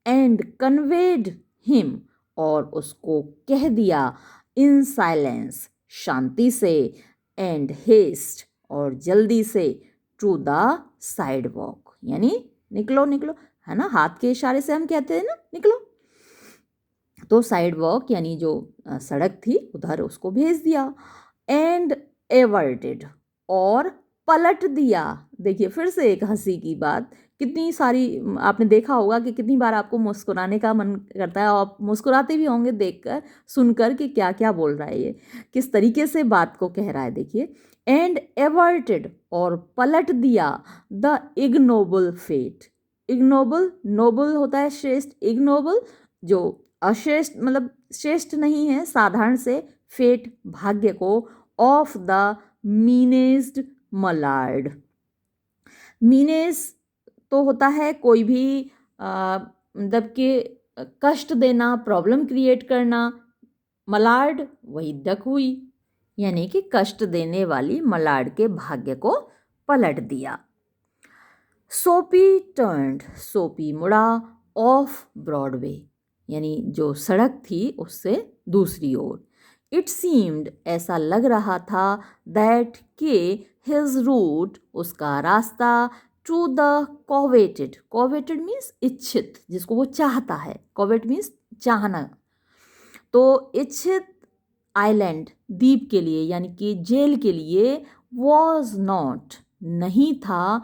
एंड कन्वेड हिम और उसको कह दिया, इन साइलेंस शांति से, एंड हेस्ट और जल्दी से, टू द साइड वॉक यानी निकलो निकलो, है ना, हाथ के इशारे से हम कहते हैं ना निकलो। तो साइड वॉक यानी जो सड़क थी उधर उसको भेज दिया। एंड एवर्टेड और पलट दिया। देखिए फिर से एक हंसी की बात, कितनी सारी आपने देखा होगा कि कितनी बार आपको मुस्कुराने का मन करता है, और मुस्कुराते भी होंगे देखकर सुनकर कि क्या क्या बोल रहा है ये, किस तरीके से बात को कह रहा है। देखिए, एंड एवर्टेड और पलट दिया, the ignoble fate. Ignoble, noble होता है श्रेष्ठ, इग्नोबल जो अश्रेष्ठ मतलब श्रेष्ठ नहीं है, साधारण से, फेट भाग्य को, ऑफ द मीनेस्ड मलार्ड। मीनेस तो होता है कोई भी मतलब कि कष्ट देना, प्रॉब्लम क्रिएट करना। मलार्ड वही डक हुई, यानी कि कष्ट देने वाली मलार्ड के भाग्य को पलट दिया। सोपी टर्न्ड, सोपी मुड़ा, ऑफ ब्रॉडवे यानी जो सड़क थी उससे दूसरी ओर। इट सीम्ड ऐसा लग रहा था, दैट के हिज रूट उसका रास्ता, to the coveted, coveted means इच्छित, जिसको वो चाहता है, कोवेट मीन्स चाहना, तो इच्छित आइलैंड द्वीप के लिए यानी कि जेल के लिए, वॉज नॉट नहीं था,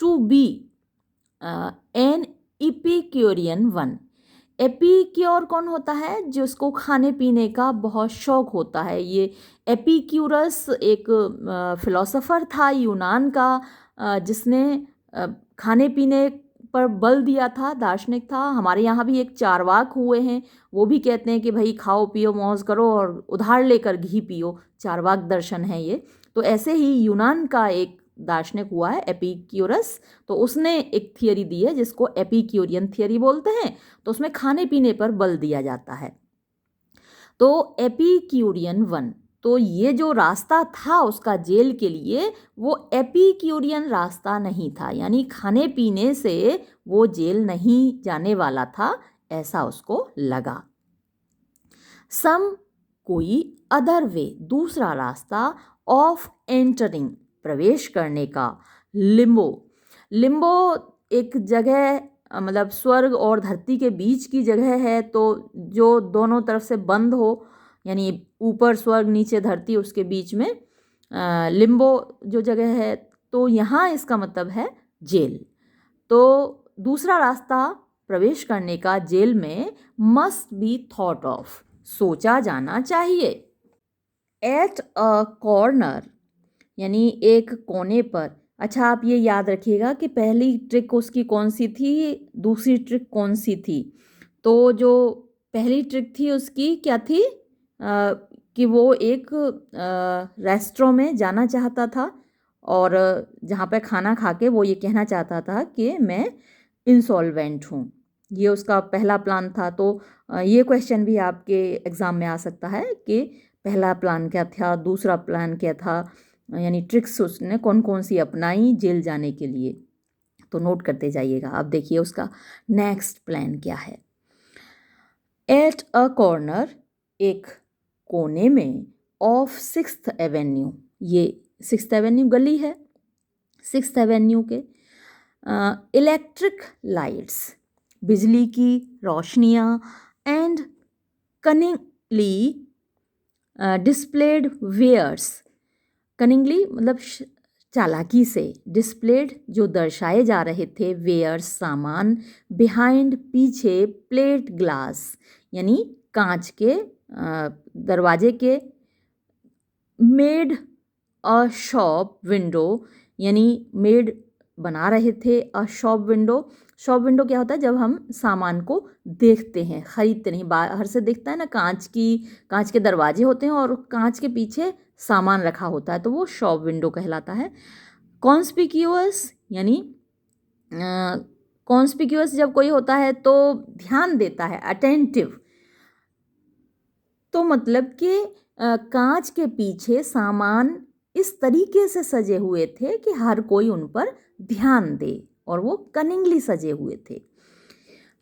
to be an epicurean one. Epicure कौन होता है? जिसको खाने पीने का बहुत शौक होता है। ये एपिक्यूरस एक फिलोसोफर था यूनान का, जिसने खाने पीने पर बल दिया था, दार्शनिक था। हमारे यहाँ भी एक चारवाक हुए हैं, वो भी कहते हैं कि भाई खाओ पियो मौज करो और उधार लेकर घी पियो, चारवाक दर्शन है ये। तो ऐसे ही यूनान का एक दार्शनिक हुआ है एपिक्यूरस, तो उसने एक थियरी दी है जिसको एपिक्यूरियन थियरी बोलते हैं। तो उसमें खाने पीने पर बल दिया जाता है। तो एपिक्यूरियन वन, तो ये जो रास्ता था उसका जेल के लिए, वो एपिक्यूरियन रास्ता नहीं था, यानी खाने पीने से वो जेल नहीं जाने वाला था, ऐसा उसको लगा। सम कोई अदर वे, दूसरा रास्ता, ऑफ एंटरिंग प्रवेश करने का, लिम्बो। लिम्बो एक जगह मतलब स्वर्ग और धरती के बीच की जगह है, तो जो दोनों तरफ से बंद हो, यानी ऊपर स्वर्ग नीचे धरती, उसके बीच में लिम्बो जो जगह है, तो यहाँ इसका मतलब है जेल। तो दूसरा रास्ता प्रवेश करने का जेल में, मस्ट बी थॉट ऑफ सोचा जाना चाहिए। एट अ कॉर्नर यानी एक कोने पर। अच्छा आप ये याद रखिएगा कि पहली ट्रिक उसकी कौन सी थी, दूसरी ट्रिक कौन सी थी। तो जो पहली ट्रिक थी उसकी क्या थी, कि वो एक रेस्टोरेंट में जाना चाहता था, और जहाँ पे खाना खा के वो ये कहना चाहता था कि मैं इंसॉल्वेंट हूँ। ये उसका पहला प्लान था। तो ये क्वेश्चन भी आपके एग्ज़ाम में आ सकता है कि पहला प्लान क्या था, दूसरा प्लान क्या था, यानी ट्रिक्स उसने कौन कौन सी अपनाई जेल जाने के लिए। तो नोट करते जाइएगा। अब देखिए उसका नेक्स्ट प्लान क्या है। एट अ कॉर्नर, एक कोने में, ऑफ 6th एवेन्यू, ये 6th एवेन्यू गली है, 6th एवेन्यू के, इलेक्ट्रिक लाइट्स बिजली की रोशनियाँ, and cunningly displayed wares, cunningly मतलब चालाकी से, डिस्प्लेड जो दर्शाए जा रहे थे, वेयर्स सामान, बिहाइंड पीछे, प्लेट ग्लास यानी कांच के दरवाजे के, मेड अ शॉप विंडो यानी मेड बना रहे थे, अ शॉप विंडो शॉप विंडो क्या होता है, जब हम सामान को देखते हैं, खरीदते नहीं, बाहर से दिखता है ना, कांच के दरवाजे होते हैं और कांच के पीछे सामान रखा होता है, तो वो शॉप विंडो कहलाता है। कॉन्स्पिक्यूअस यानी कॉन्स्पिक्यूअस जब कोई होता है तो ध्यान देता है, अटेंटिव, तो मतलब कि कांच के पीछे सामान इस तरीके से सजे हुए थे कि हर कोई उन पर ध्यान दे, और वो कनिंगली सजे हुए थे।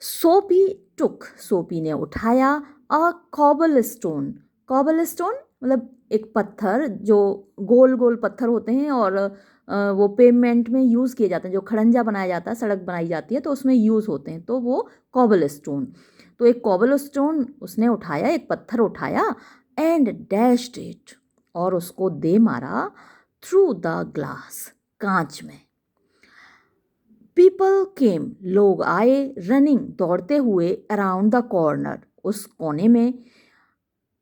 सोपी टुक, सोपी ने उठाया, अ कॉबल स्टोन, कॉबल स्टोन मतलब एक पत्थर, जो गोल गोल पत्थर होते हैं और वो पेवमेंट में यूज़ किए जाते हैं, जो खड़ंजा बनाया जाता है, सड़क बनाई जाती है तो उसमें यूज़ होते हैं, तो वो कॉबल स्टोन, तो एक कॉबल स्टोन उसने उठाया, एक पत्थर उठाया, एंड डैश्ड इट, और उसको दे मारा, थ्रू द ग्लास, कांच में। पीपल केम, लोग आए, रनिंग, दौड़ते हुए, अराउंड द कॉर्नर, उस कोने में।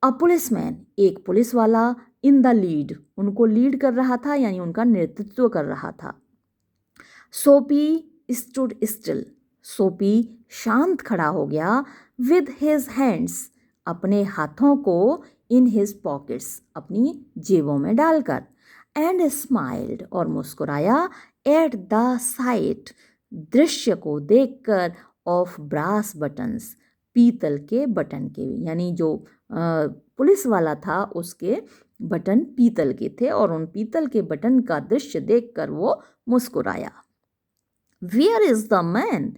अ पुलिसमैन, एक पुलिस वाला, इन द लीड, उनको लीड कर रहा था, यानी उनका नेतृत्व कर रहा था। सोपी स्टूड स्टिल, सोपी शांत खड़ा हो गया, विद हिज हैंड्स, अपने हाथों को, इन हिज पॉकेट्स, अपनी जेबों में डालकर, एंड स्माइल्ड, और मुस्कुराया, एट द साइट, दृश्य को देखकर, ऑफ ब्रास बटन्स, पीतल के बटन के, यानी जो पुलिस वाला था उसके बटन पीतल के थे, और उन पीतल के बटन का दृश्य देखकर वो मुस्कुराया। वेयर इज द मैन,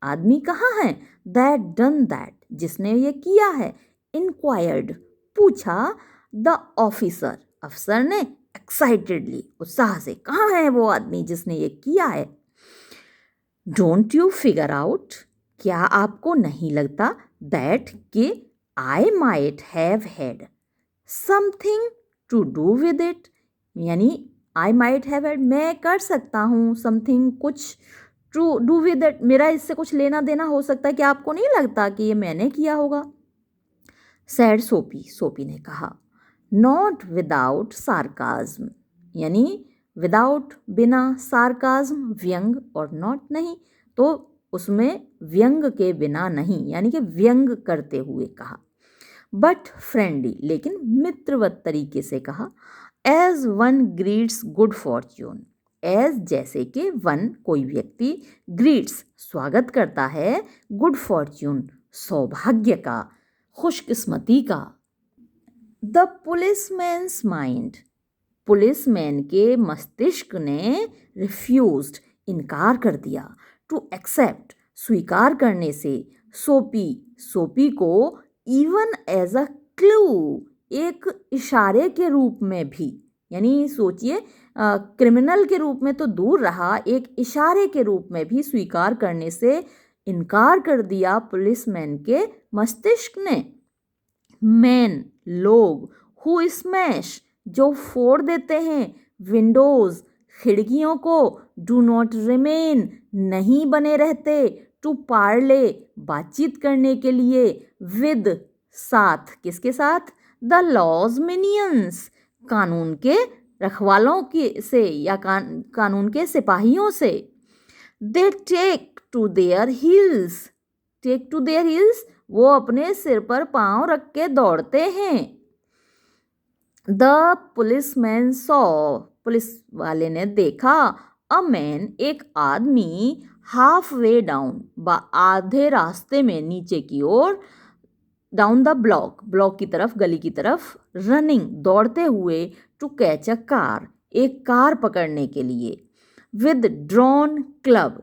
आदमी कहाँ है, दैट डन दैट, जिसने ये किया है, इंक्वायर्ड, पूछा, द ऑफिसर, अफसर ने, एक्साइटेडली, उत्साह से, कहाँ है वो आदमी जिसने ये किया है। डोंट यू फिगर आउट, क्या आपको नहीं लगता, दैट कि I might have had something to do with it, यानी आई माइट हैव हैड, मैं कर सकता हूँ, समथिंग, कुछ, टू डू विद इट, मेरा इससे कुछ लेना देना हो सकता है, कि आपको नहीं लगता कि ये मैंने किया होगा। सैड सोपी, सोपी ने कहा, नॉट विदाउट सार्काज्म, यानी विदाउट, बिना, सार्काज्म व्यंग, और नॉट नहीं, तो उसमें व्यंग के बिना नहीं, यानी कि व्यंग करते हुए कहा। बट फ्रेंडली, लेकिन मित्रवत तरीके से कहा। As one greets good fortune, as जैसे कि वन कोई व्यक्ति, ग्रीट्स स्वागत करता है, गुड फॉर्च्यून सौभाग्य का, खुशकिस्मती का। द पुलिसमैन्स माइंड, पुलिसमैन के मस्तिष्क ने, रिफ्यूज्ड, इनकार कर दिया, टू एक्सेप्ट, स्वीकार करने से, सोपी, सोपी को, इवन एज अ क्लू, एक इशारे के रूप में भी, यानी सोचिए क्रिमिनल के रूप में तो दूर रहा, एक इशारे के रूप में भी स्वीकार करने से इनकार कर दिया पुलिसमैन के मस्तिष्क ने। मैन, लोग, हु स्मैश, जो फोड़ देते हैं, विंडोज, खिड़कियों को, डू नॉट रिमेन, नहीं बने रहते, टू पार्ले, बातचीत करने के लिए, विद, साथ, किसके साथ, द लॉज मिनियंस, कानून के रखवालों के से, या कानून के सिपाहियों से। They take to their heels, take to their heels, वो अपने सिर पर पांव रख के दौड़ते हैं। द पुलिसमैन सॉ, पुलिस वाले ने देखा, अ मैन, एक आदमी, हाफ वे डाउन, आधे रास्ते में, नीचे की ओर, डाउन द ब्लॉक, ब्लॉक की तरफ, गली की तरफ, रनिंग, दौड़ते हुए, टू कैच अ कार, एक कार पकड़ने के लिए, विद ड्रॉन क्लब,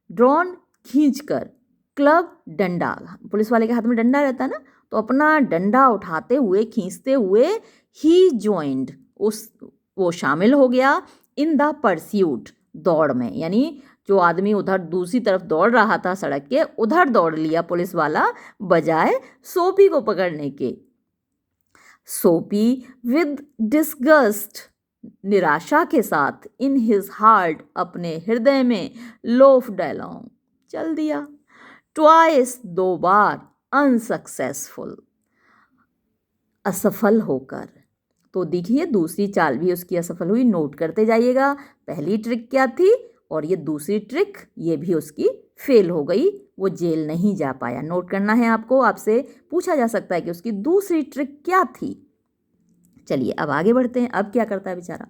ड्रॉन खींचकर, क्लब डंडा, पुलिस वाले के हाथ में डंडा रहता है ना, तो अपना डंडा उठाते हुए, खींचते हुए, ही ज्वाइंड, वो शामिल हो गया, इन द परस्यूट, दौड़ में, यानी जो आदमी उधर दूसरी तरफ दौड़ रहा था सड़क के, उधर दौड़ लिया पुलिस वाला, बजाय सोपी को पकड़ने के। सोपी विद डिस्गस्ट, निराशा के साथ, इन हिज हार्ट, अपने हृदय में, लोफ डालोंग, चल दिया, ट्वाइस, दो बार, अनसक्सेसफुल, असफल होकर। तो देखिए दूसरी चाल भी उसकी असफल हुई, नोट करते जाइएगा। पहली ट्रिक क्या थी, और ये दूसरी ट्रिक ये भी उसकी फेल हो गई, वो जेल नहीं जा पाया। नोट करना है आपको, आपसे पूछा जा सकता है कि उसकी दूसरी ट्रिक क्या थी। चलिए अब आगे बढ़ते हैं। अब क्या करता है बेचारा,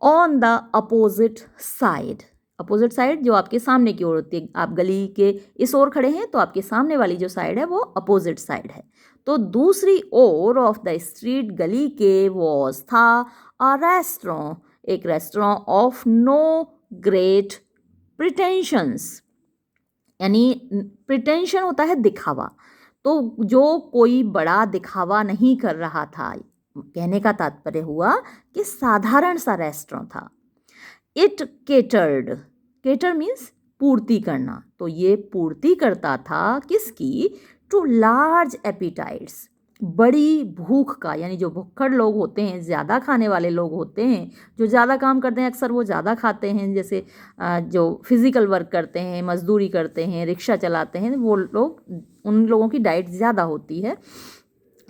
on the opposite side, opposite side जो आपके सामने की ओर होती है, आप गली के इस ओर खड़े हैं तो आपके सामने वाली जो साइड है वो अपोजिट साइड है। तो दूसरी ओर ऑफ द स्ट्रीट गली के वॉज था अ रेस्टोरेंट, एक रेस्टोरेंट ऑफ नो ग्रेट प्रिटेंशंस, यानी प्रिटेंशन होता है दिखावा, तो जो कोई बड़ा दिखावा नहीं कर रहा था। कहने का तात्पर्य हुआ कि साधारण सा रेस्टोरेंट था। इट केटर्ड, केटर मीन्स पूर्ति करना, तो ये पूर्ति करता था किसकी, टू लार्ज एपिटाइट्स, बड़ी भूख का, यानी जो भुक्खड़ लोग होते हैं, ज़्यादा खाने वाले लोग होते हैं, जो ज़्यादा काम करते हैं अक्सर वो ज़्यादा खाते हैं, जैसे जो फिज़िकल वर्क करते हैं, मजदूरी करते हैं, रिक्शा चलाते हैं, वो लोग, उन लोगों की डाइट ज़्यादा होती है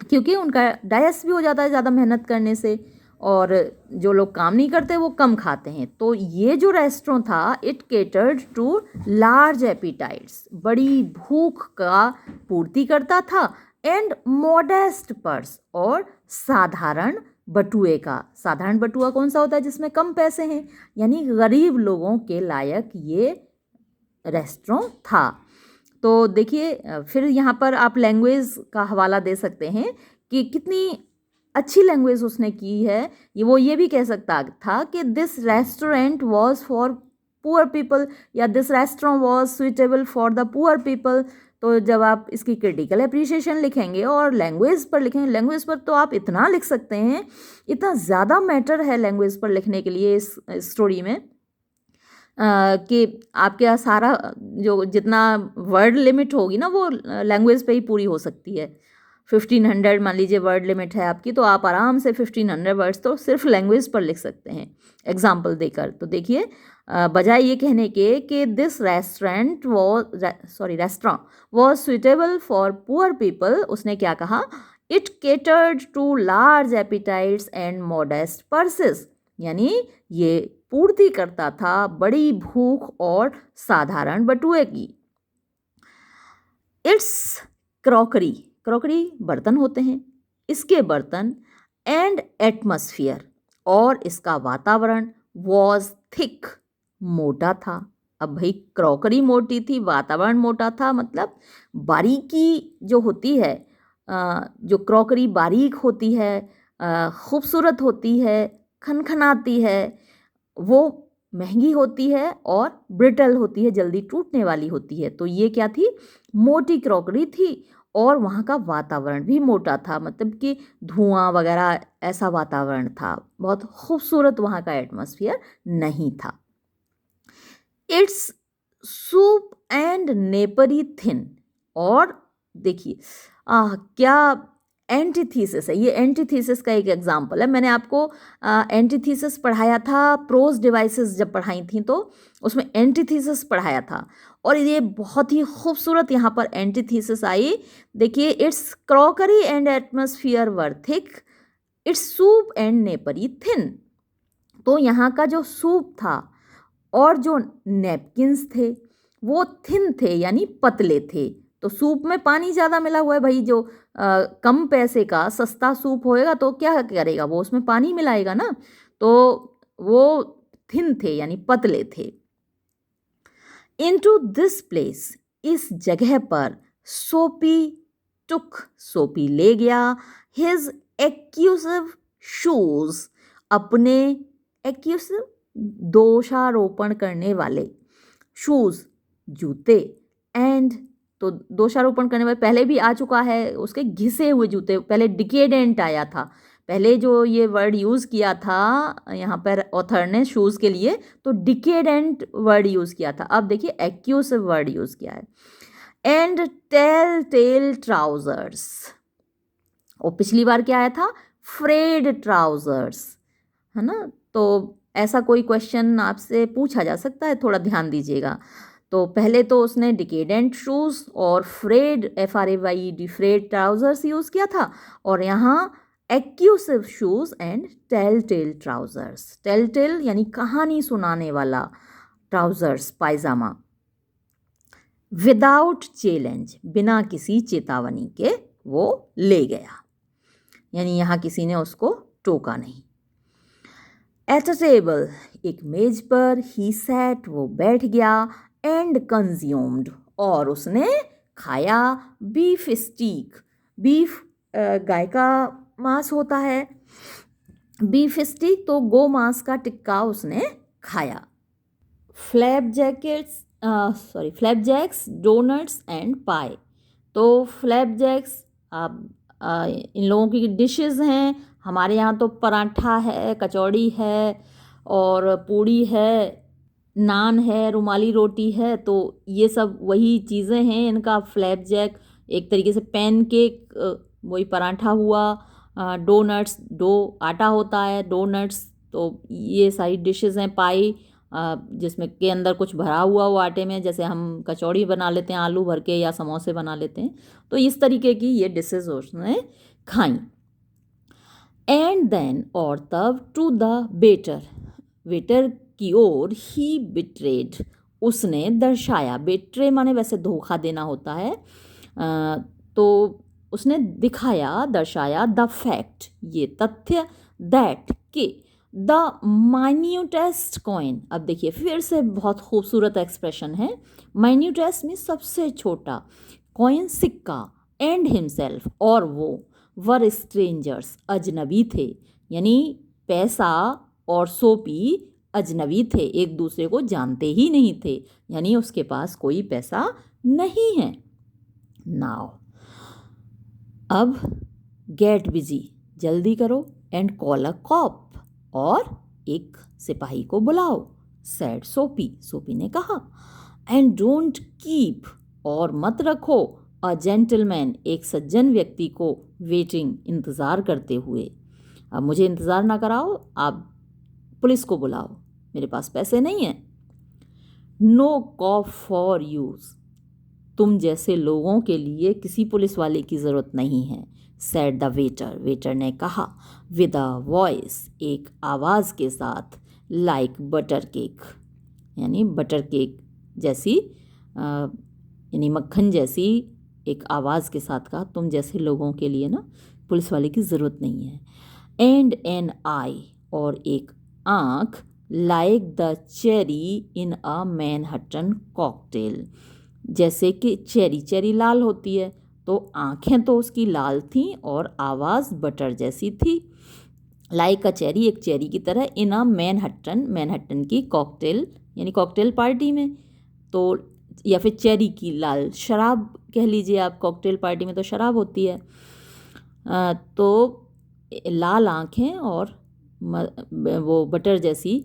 क्योंकि उनका डाइजेस्ट भी हो जाता है ज़्यादा मेहनत करने से, और जो लोग काम नहीं करते वो कम खाते हैं। तो ये जो रेस्टोरेंट था, इट केटर्ड टू लार्ज एपिटाइट्स, बड़ी भूख का पूर्ति करता था, एंड मॉडेस्ट पर्स, और साधारण बटुए का। साधारण बटुआ कौन सा होता है, जिसमें कम पैसे हैं, यानी गरीब लोगों के लायक ये रेस्टोरेंट था। तो देखिए फिर यहाँ पर आप लैंग्वेज का हवाला दे सकते हैं कि कितनी अच्छी लैंग्वेज उसने की है। वो ये भी कह सकता था कि this restaurant was for poor people, या this restaurant was suitable for the poor people. तो जब आप इसकी क्रिटिकल अप्रिसिएशन लिखेंगे और लैंग्वेज पर लिखेंगे, लैंग्वेज पर तो आप इतना लिख सकते हैं, इतना ज़्यादा मैटर है लैंग्वेज पर लिखने के लिए इस स्टोरी में कि आपके सारा जो जितना वर्ड लिमिट होगी ना वो लैंग्वेज पे ही पूरी हो सकती है। 1500 मान लीजिए वर्ड लिमिट है आपकी, तो आप आराम से 1500 वर्ड्स तो सिर्फ लैंग्वेज पर लिख सकते हैं एग्जाम्पल देकर। तो देखिए बजाय ये कहने के कि this restaurant was suitable for poor people, उसने क्या कहा, it catered to large appetites and modest purses, यानी ये पूर्ति करता था बड़ी भूख और साधारण बटुए की। इट्स क्रॉकरी, क्रॉकरी बर्तन होते हैं, इसके बर्तन, एंड एटमॉस्फेयर, और इसका वातावरण, वॉज थिक, मोटा था। अब भाई क्रॉकरी मोटी थी, वातावरण मोटा था, मतलब बारीकी जो होती है, जो क्रॉकरी बारीक होती है, खूबसूरत होती है, खनखनाती है, वो महंगी होती है और ब्रिटल होती है, जल्दी टूटने वाली होती है। तो ये क्या थी, मोटी क्रॉकरी थी, और वहाँ का वातावरण भी मोटा था, मतलब कि धुआं वगैरह ऐसा वातावरण था, बहुत खूबसूरत वहाँ का एटमॉस्फेयर नहीं था। It's soup and napery thin, और देखिए क्या एंटीथीसिस है, ये एंटीथीसिस का एक एग्जाम्पल है। मैंने आपको एंटीथीसिस पढ़ाया था, प्रोज डिवाइसेस जब पढ़ाई थी तो उसमें एंटीथीसिस पढ़ाया था, और ये बहुत ही खूबसूरत यहाँ पर एंटीथीसिस आई। देखिए, its crockery and atmosphere were thick, its soup and napery thin. तो यहाँ का जो सूप था और जो नैपकिन्स थे वो थिन थे, यानी पतले थे। तो सूप में पानी ज़्यादा मिला हुआ है भाई, जो कम पैसे का सस्ता सूप होएगा तो क्या करेगा, वो उसमें पानी मिलाएगा ना, तो वो थिन थे यानी पतले थे। इनटू दिस प्लेस, इस जगह पर, सोपी टुक, सोपी ले गया, हिज एक्यूसिव शूज, अपने एक्यूसिव दोषारोपण करने वाले, शूज जूते, एंड तो दोषारोपण करने वाले पहले भी आ चुका है, उसके घिसे हुए जूते, पहले डिकेडेंट आया था, पहले जो ये वर्ड यूज़ किया था यहाँ पर ऑथर ने शूज़ के लिए, तो डिकेडेंट वर्ड यूज़ किया था। अब देखिए एक्यूसिव वर्ड यूज़ किया है। एंड टेल टेल ट्राउजर्स, और पिछली बार क्या आया था, फ्रेड ट्राउजर्स, है ना। तो ऐसा कोई क्वेश्चन आपसे पूछा जा सकता है, थोड़ा ध्यान दीजिएगा। तो पहले तो उसने डिकेडेंट शूज़ और frayed FRAYD frayed trousers use किया था, और यहाँ accusive shoes and telltale trousers. Telltale यानी कहानी सुनाने वाला, ट्राउजर्स पायजामा, विदाउट चैलेंज, बिना किसी चेतावनी के वो ले गया, यानी यहाँ किसी ने उसको टोका नहीं। एट अ टेबल, एक मेज पर, ही सैट, वो बैठ गया, एंड कंज्यूम्ड, और उसने खाया, बीफ स्टीक, बीफ गाय का मांस होता है, बीफ स्टीक तो गो मांस का टिक्का उसने खाया। फ्लैपजैक्स, डोनट्स एंड पाई, तो फ्लैपजैक्स इन लोगों की डिशेस हैं। हमारे यहाँ तो पराठा है, कचौड़ी है, और पूड़ी है, नान है, रुमाली रोटी है, तो ये सब वही चीज़ें हैं इनका। फ्लैपजैक एक तरीके से पैनकेक, वही पराठा हुआ। डोनट्स, डो आटा होता है, डोनट्स, तो ये सारी डिशेस हैं। पाई जिसमें के अंदर कुछ भरा हुआ वो आटे में, जैसे हम कचौड़ी बना लेते हैं आलू भर के, या समोसे बना लेते हैं, तो इस तरीके की ये डिशेस उसने खाई। एंड देन, और तब, टू द वेटर, वेटर की ओर, ही बिट्रेड, उसने दर्शाया। बेट्रे माने वैसे धोखा देना होता है, तो उसने दिखाया, दर्शाया, द फैक्ट, ये तथ्य, दैट, के, द माइन्यूटेस्ट कॉइन। अब देखिए फिर से बहुत खूबसूरत एक्सप्रेशन है। माइन्यूटेस्ट में सबसे छोटा, कॉइन सिक्का, एंड हिमसेल्फ, और वो, वर स्ट्रेंजर्स, अजनबी थे, यानी पैसा और सोपी अजनबी थे, एक दूसरे को जानते ही नहीं थे, यानी उसके पास कोई पैसा नहीं है। नाउ, अब गेट बिजी, जल्दी करो, एंड कॉल अ कॉप, और एक सिपाही को बुलाओ, सैड सोपी, सोपी ने कहा। एंड डोंट कीप, और मत रखो, अ जेंटलमैन, एक सज्जन व्यक्ति को, वेटिंग, इंतज़ार करते हुए। अब मुझे इंतज़ार ना कराओ, आप पुलिस को बुलाओ, मेरे पास पैसे नहीं हैं। नो कॉप फॉर यूज़, तुम जैसे लोगों के लिए किसी पुलिस वाले की ज़रूरत नहीं है, सैड द वेटर, वेटर ने कहा, विद अ वॉइस, एक आवाज़ के साथ, लाइक बटर केक, यानी बटर केक जैसी, यानी मक्खन जैसी एक आवाज़ के साथ कहा, तुम जैसे लोगों के लिए ना पुलिस वाले की ज़रूरत नहीं है। एंड एन आई, और एक आँख, like the cherry in a Manhattan cocktail, जैसे कि चेरी, चेरी लाल होती है, तो आँखें तो उसकी लाल थीं और आवाज़ बटर जैसी थी। लाइक अ चेरी, एक चेरी की तरह, इन अ मैनहट्टन, मैनहट्टन की कॉकटेल, यानी कॉकटेल पार्टी में, तो या फिर चेरी की लाल शराब कह लीजिए आप, कॉकटेल पार्टी में तो शराब होती है। तो लाल आँखें और वो बटर जैसी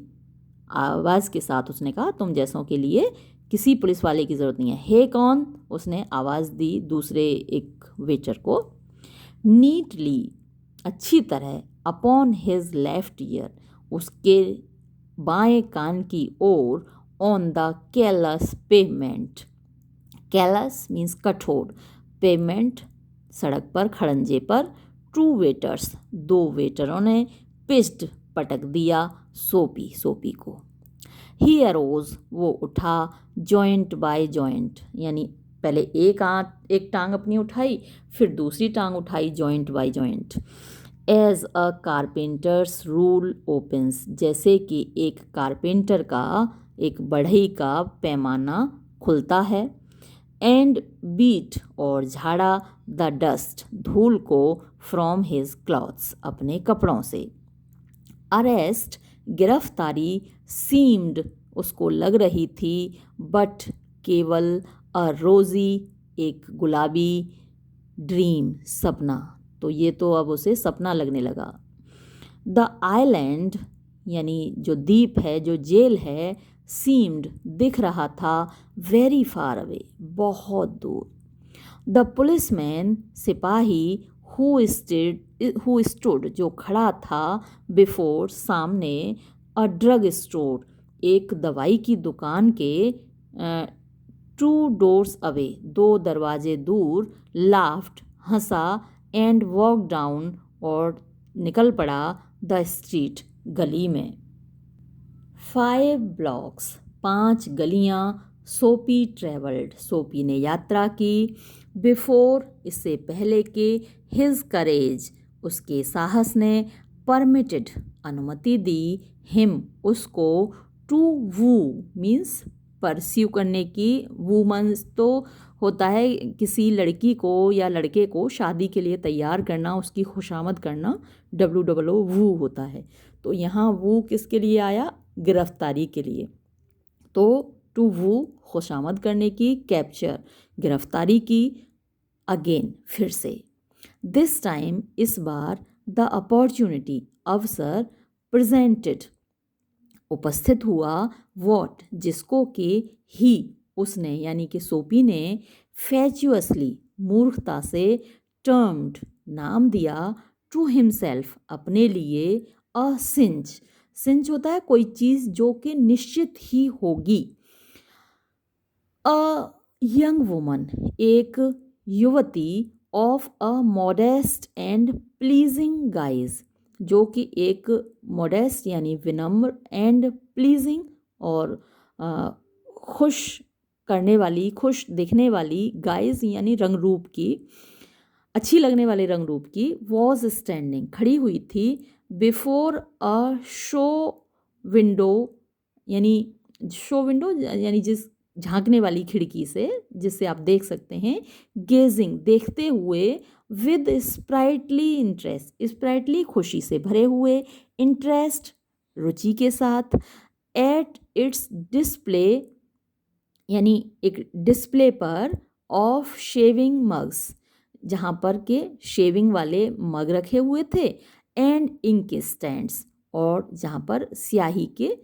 आवाज़ के साथ उसने कहा, तुम जैसों के लिए किसी पुलिस वाले की ज़रूरत नहीं है। हे कौन, उसने आवाज़ दी दूसरे एक वेटर को। नीटली, अच्छी तरह, अपॉन हिज लेफ्ट ईयर, उसके बाएं कान की ओर, on the callous pavement, callous means कठोर, पेमेंट सड़क पर, खड़ंजे पर, टू वेटर्स, दो वेटरों ने, पिस्ड, पटक दिया, सोपी, सोपी को। ही अरोज, वो उठा, जॉइंट बाय जॉइंट, यानी पहले एक टांग अपनी उठाई, फिर दूसरी टांग उठाई, joint by joint. As a carpenter's rule opens, जैसे कि एक कारपेंटर का, एक बढ़ई का पैमाना खुलता है। एंड बीट, और झाड़ा, द डस्ट, धूल को, फ्रॉम हिज क्लॉथ्स, अपने कपड़ों से। अरेस्ट, गिरफ्तारी, सीम्ड, उसको लग रही थी, बट, केवल, अ रोज़ी, एक गुलाबी, ड्रीम, सपना, तो ये तो अब उसे सपना लगने लगा। द आइलैंड, यानी जो द्वीप है, जो जेल है, सीम्ड, दिख रहा था, वेरी फार अवे, बहुत दूर। द पुलिसमैन, सिपाही, हु स्टूड, जो खड़ा था, बिफोर, सामने, अ ड्रग स्टोर, एक दवाई की दुकान के, टू डोर्स अवे, दो दरवाजे दूर, laughed, Hansa, and walk down, और निकल पड़ा, द स्ट्रीट, गली में। 5 blocks, 5 गलियां सोपी ट्रेवल्ड, सोपी ने यात्रा की, बिफोर इससे पहले के, हिज करेज उसके साहस ने, परमिटेड अनुमति दी, हिम उसको, टू वू मीन्स परस्यू करने की, वूमन्स तो होता है किसी लड़की को या लड़के को शादी के लिए तैयार करना, उसकी खुशामद करना, WOO वू होता है। तो यहाँ वू किसके लिए आया, गिरफ्तारी के लिए। तो टू वू खुशामद करने की, कैप्चर गिरफ्तारी की, अगेन फिर से, दिस टाइम इस बार, द अपॉर्चुनिटी अवसर, प्रेजेंटेड उपस्थित हुआ, वॉट जिसको कि, ही उसने यानी कि सोपी ने, फैचुअसली मूर्खता से, टर्म्ड नाम दिया, टू हिमसेल्फ अपने लिए, अ सिंच, सिंच होता है कोई चीज़ जो कि निश्चित ही होगी, अ यंग वुमन एक युवती, of a modest and pleasing guys जो कि एक मॉडेस्ट यानी विनम्र, एंड प्लीजिंग और खुश करने वाली, खुश दिखने वाली, गाइज यानी रंग रूप की, अच्छी लगने वाले रंग रूप की, वॉज स्टैंडिंग खड़ी हुई थी, बिफोर अ शो विंडो यानी शो विंडो यानी जिस झांकने वाली खिड़की से जिससे आप देख सकते हैं, गेजिंग देखते हुए, विद स्प्राइटली इंटरेस्ट स्प्राइटली खुशी से भरे हुए, इंटरेस्ट रुचि के साथ, एट इट्स डिस्प्ले यानी एक डिस्प्ले पर, ऑफ शेविंग मग्स जहाँ पर के शेविंग वाले मग रखे हुए थे, एंड इंक स्टैंड्स और जहाँ पर स्याही के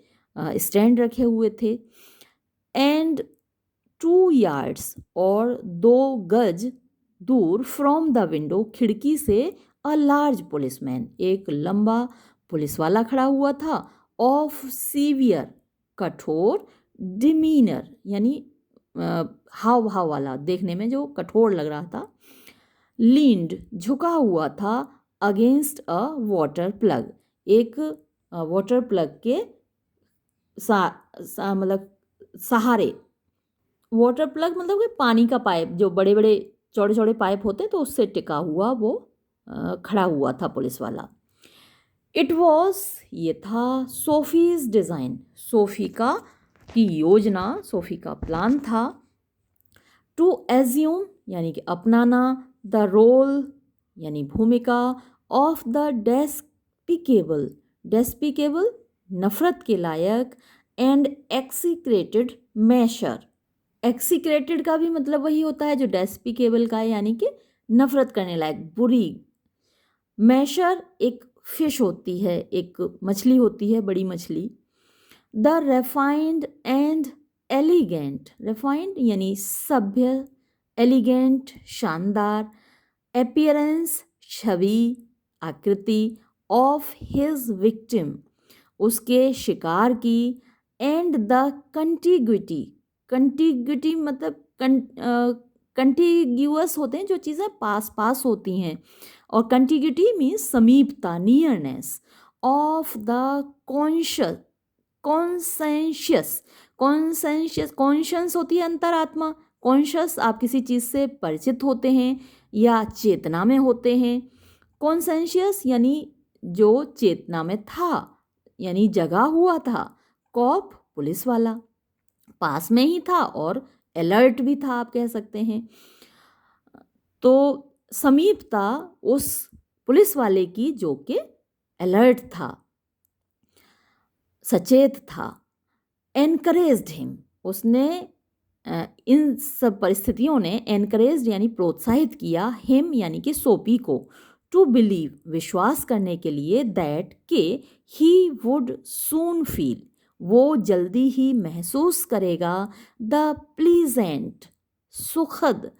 स्टैंड रखे हुए थे, एंड 2 यार्ड्स और 2 गज दूर, फ्रॉम द विंडो खिड़की से, अ लार्ज पुलिसमैन एक लंबा पुलिस वाला खड़ा हुआ था, ऑफ सीवियर कठोर, डिमीनर यानी हाव भाव वाला, देखने में जो कठोर लग रहा था, लीन्ड झुका हुआ था, अगेंस्ट अ वाटर प्लग एक वाटर प्लग के मतलब सहारे, वाटर प्लग मतलब कि पानी का पाइप, जो बड़े बड़े चौड़े चौड़े पाइप होते हैं तो उससे टिका हुआ वो खड़ा हुआ था पुलिस वाला। इट वॉज ये था, सोफीज डिज़ाइन सोफ़ी का की योजना, सोफ़ी का प्लान था, टू एज्यूम यानी कि अपनाना, द रोल यानी भूमिका, ऑफ द डेस्पिकेबल डेस्पिकेबल नफरत के लायक, एंड एक्सिक्रेटेड मैशर, एक्सिक्रेटेड का भी मतलब वही होता है जो डेस्पिकेबल का है यानी कि नफरत करने लायक, बुरी। मैशर एक फिश होती है, एक मछली होती है, बड़ी मछली। द रेफाइंड एंड एलिगेंट, रेफाइंड यानी सभ्य, एलिगेंट शानदार, एपियरेंस छवि आकृति, ऑफ हिज विक्टिम उसके शिकार की, एंड द कंटिग्यूटी, कंटिग्यूटी मतलब कंटिग्यूअस होते हैं जो चीज़ें पास पास होती हैं, और कंटिग्यूटी मीन्स समीपता, nearness, of the conscious conscientious conscientious conscious होती है अंतरात्मा, कॉन्शियस आप किसी चीज़ से परिचित होते हैं या चेतना में होते हैं, कॉन्सेंशियस यानी जो चेतना में था यानी जगा हुआ था, कॉप पुलिस वाला पास में ही था और अलर्ट भी था आप कह सकते हैं। तो समीपता उस पुलिस वाले की जो कि अलर्ट था, सचेत था, एनकरेज्ड हिम उसने इन सब परिस्थितियों ने एनकरेज्ड यानी प्रोत्साहित किया, हिम यानी कि सोपी को, टू बिलीव विश्वास करने के लिए, दैट के ही वुड सून फील वो जल्दी ही महसूस करेगा, द प्लीजेंट सुखद,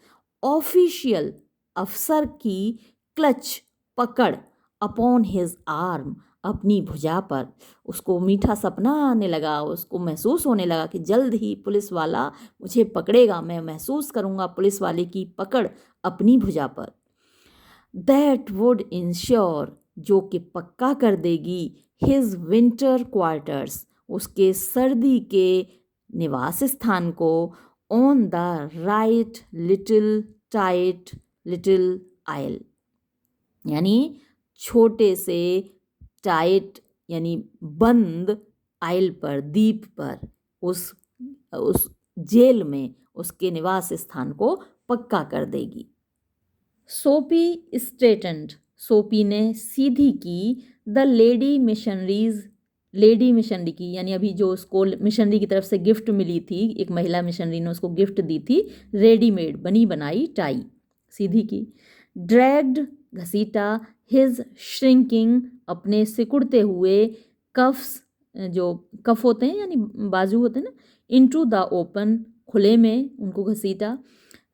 ऑफिशियल अफसर की, क्लच पकड़, अपॉन हिज आर्म अपनी भुजा पर, उसको मीठा सपना आने लगा, उसको महसूस होने लगा कि जल्द ही पुलिस वाला मुझे पकड़ेगा, मैं महसूस करूँगा पुलिस वाले की पकड़ अपनी भुजा पर। दैट वुड इंश्योर जो कि पक्का कर देगी, हिज विंटर क्वार्टर्स उसके सर्दी के निवास स्थान को on the right little tight little isle, यानी छोटे से टाइट यानी बंद आइल पर, द्वीप पर, उस जेल में उसके निवास स्थान को पक्का कर देगी। सोपी स्ट्रेटन्ड, सोपी ने सीधी की द लेडी मिशनरी की, यानी अभी जो उसको मिशनरी की तरफ से गिफ्ट मिली थी, एक महिला मिशनरी ने उसको गिफ्ट दी थी रेडीमेड बनी बनाई टाई, सीधी की। ड्रैग्ड, घसीटा, हिज श्रिंकिंग, अपने सिकुड़ते हुए कफ्स, जो कफ होते हैं यानी बाजू होते हैं ना, इनटू द ओपन, खुले में उनको घसीटा।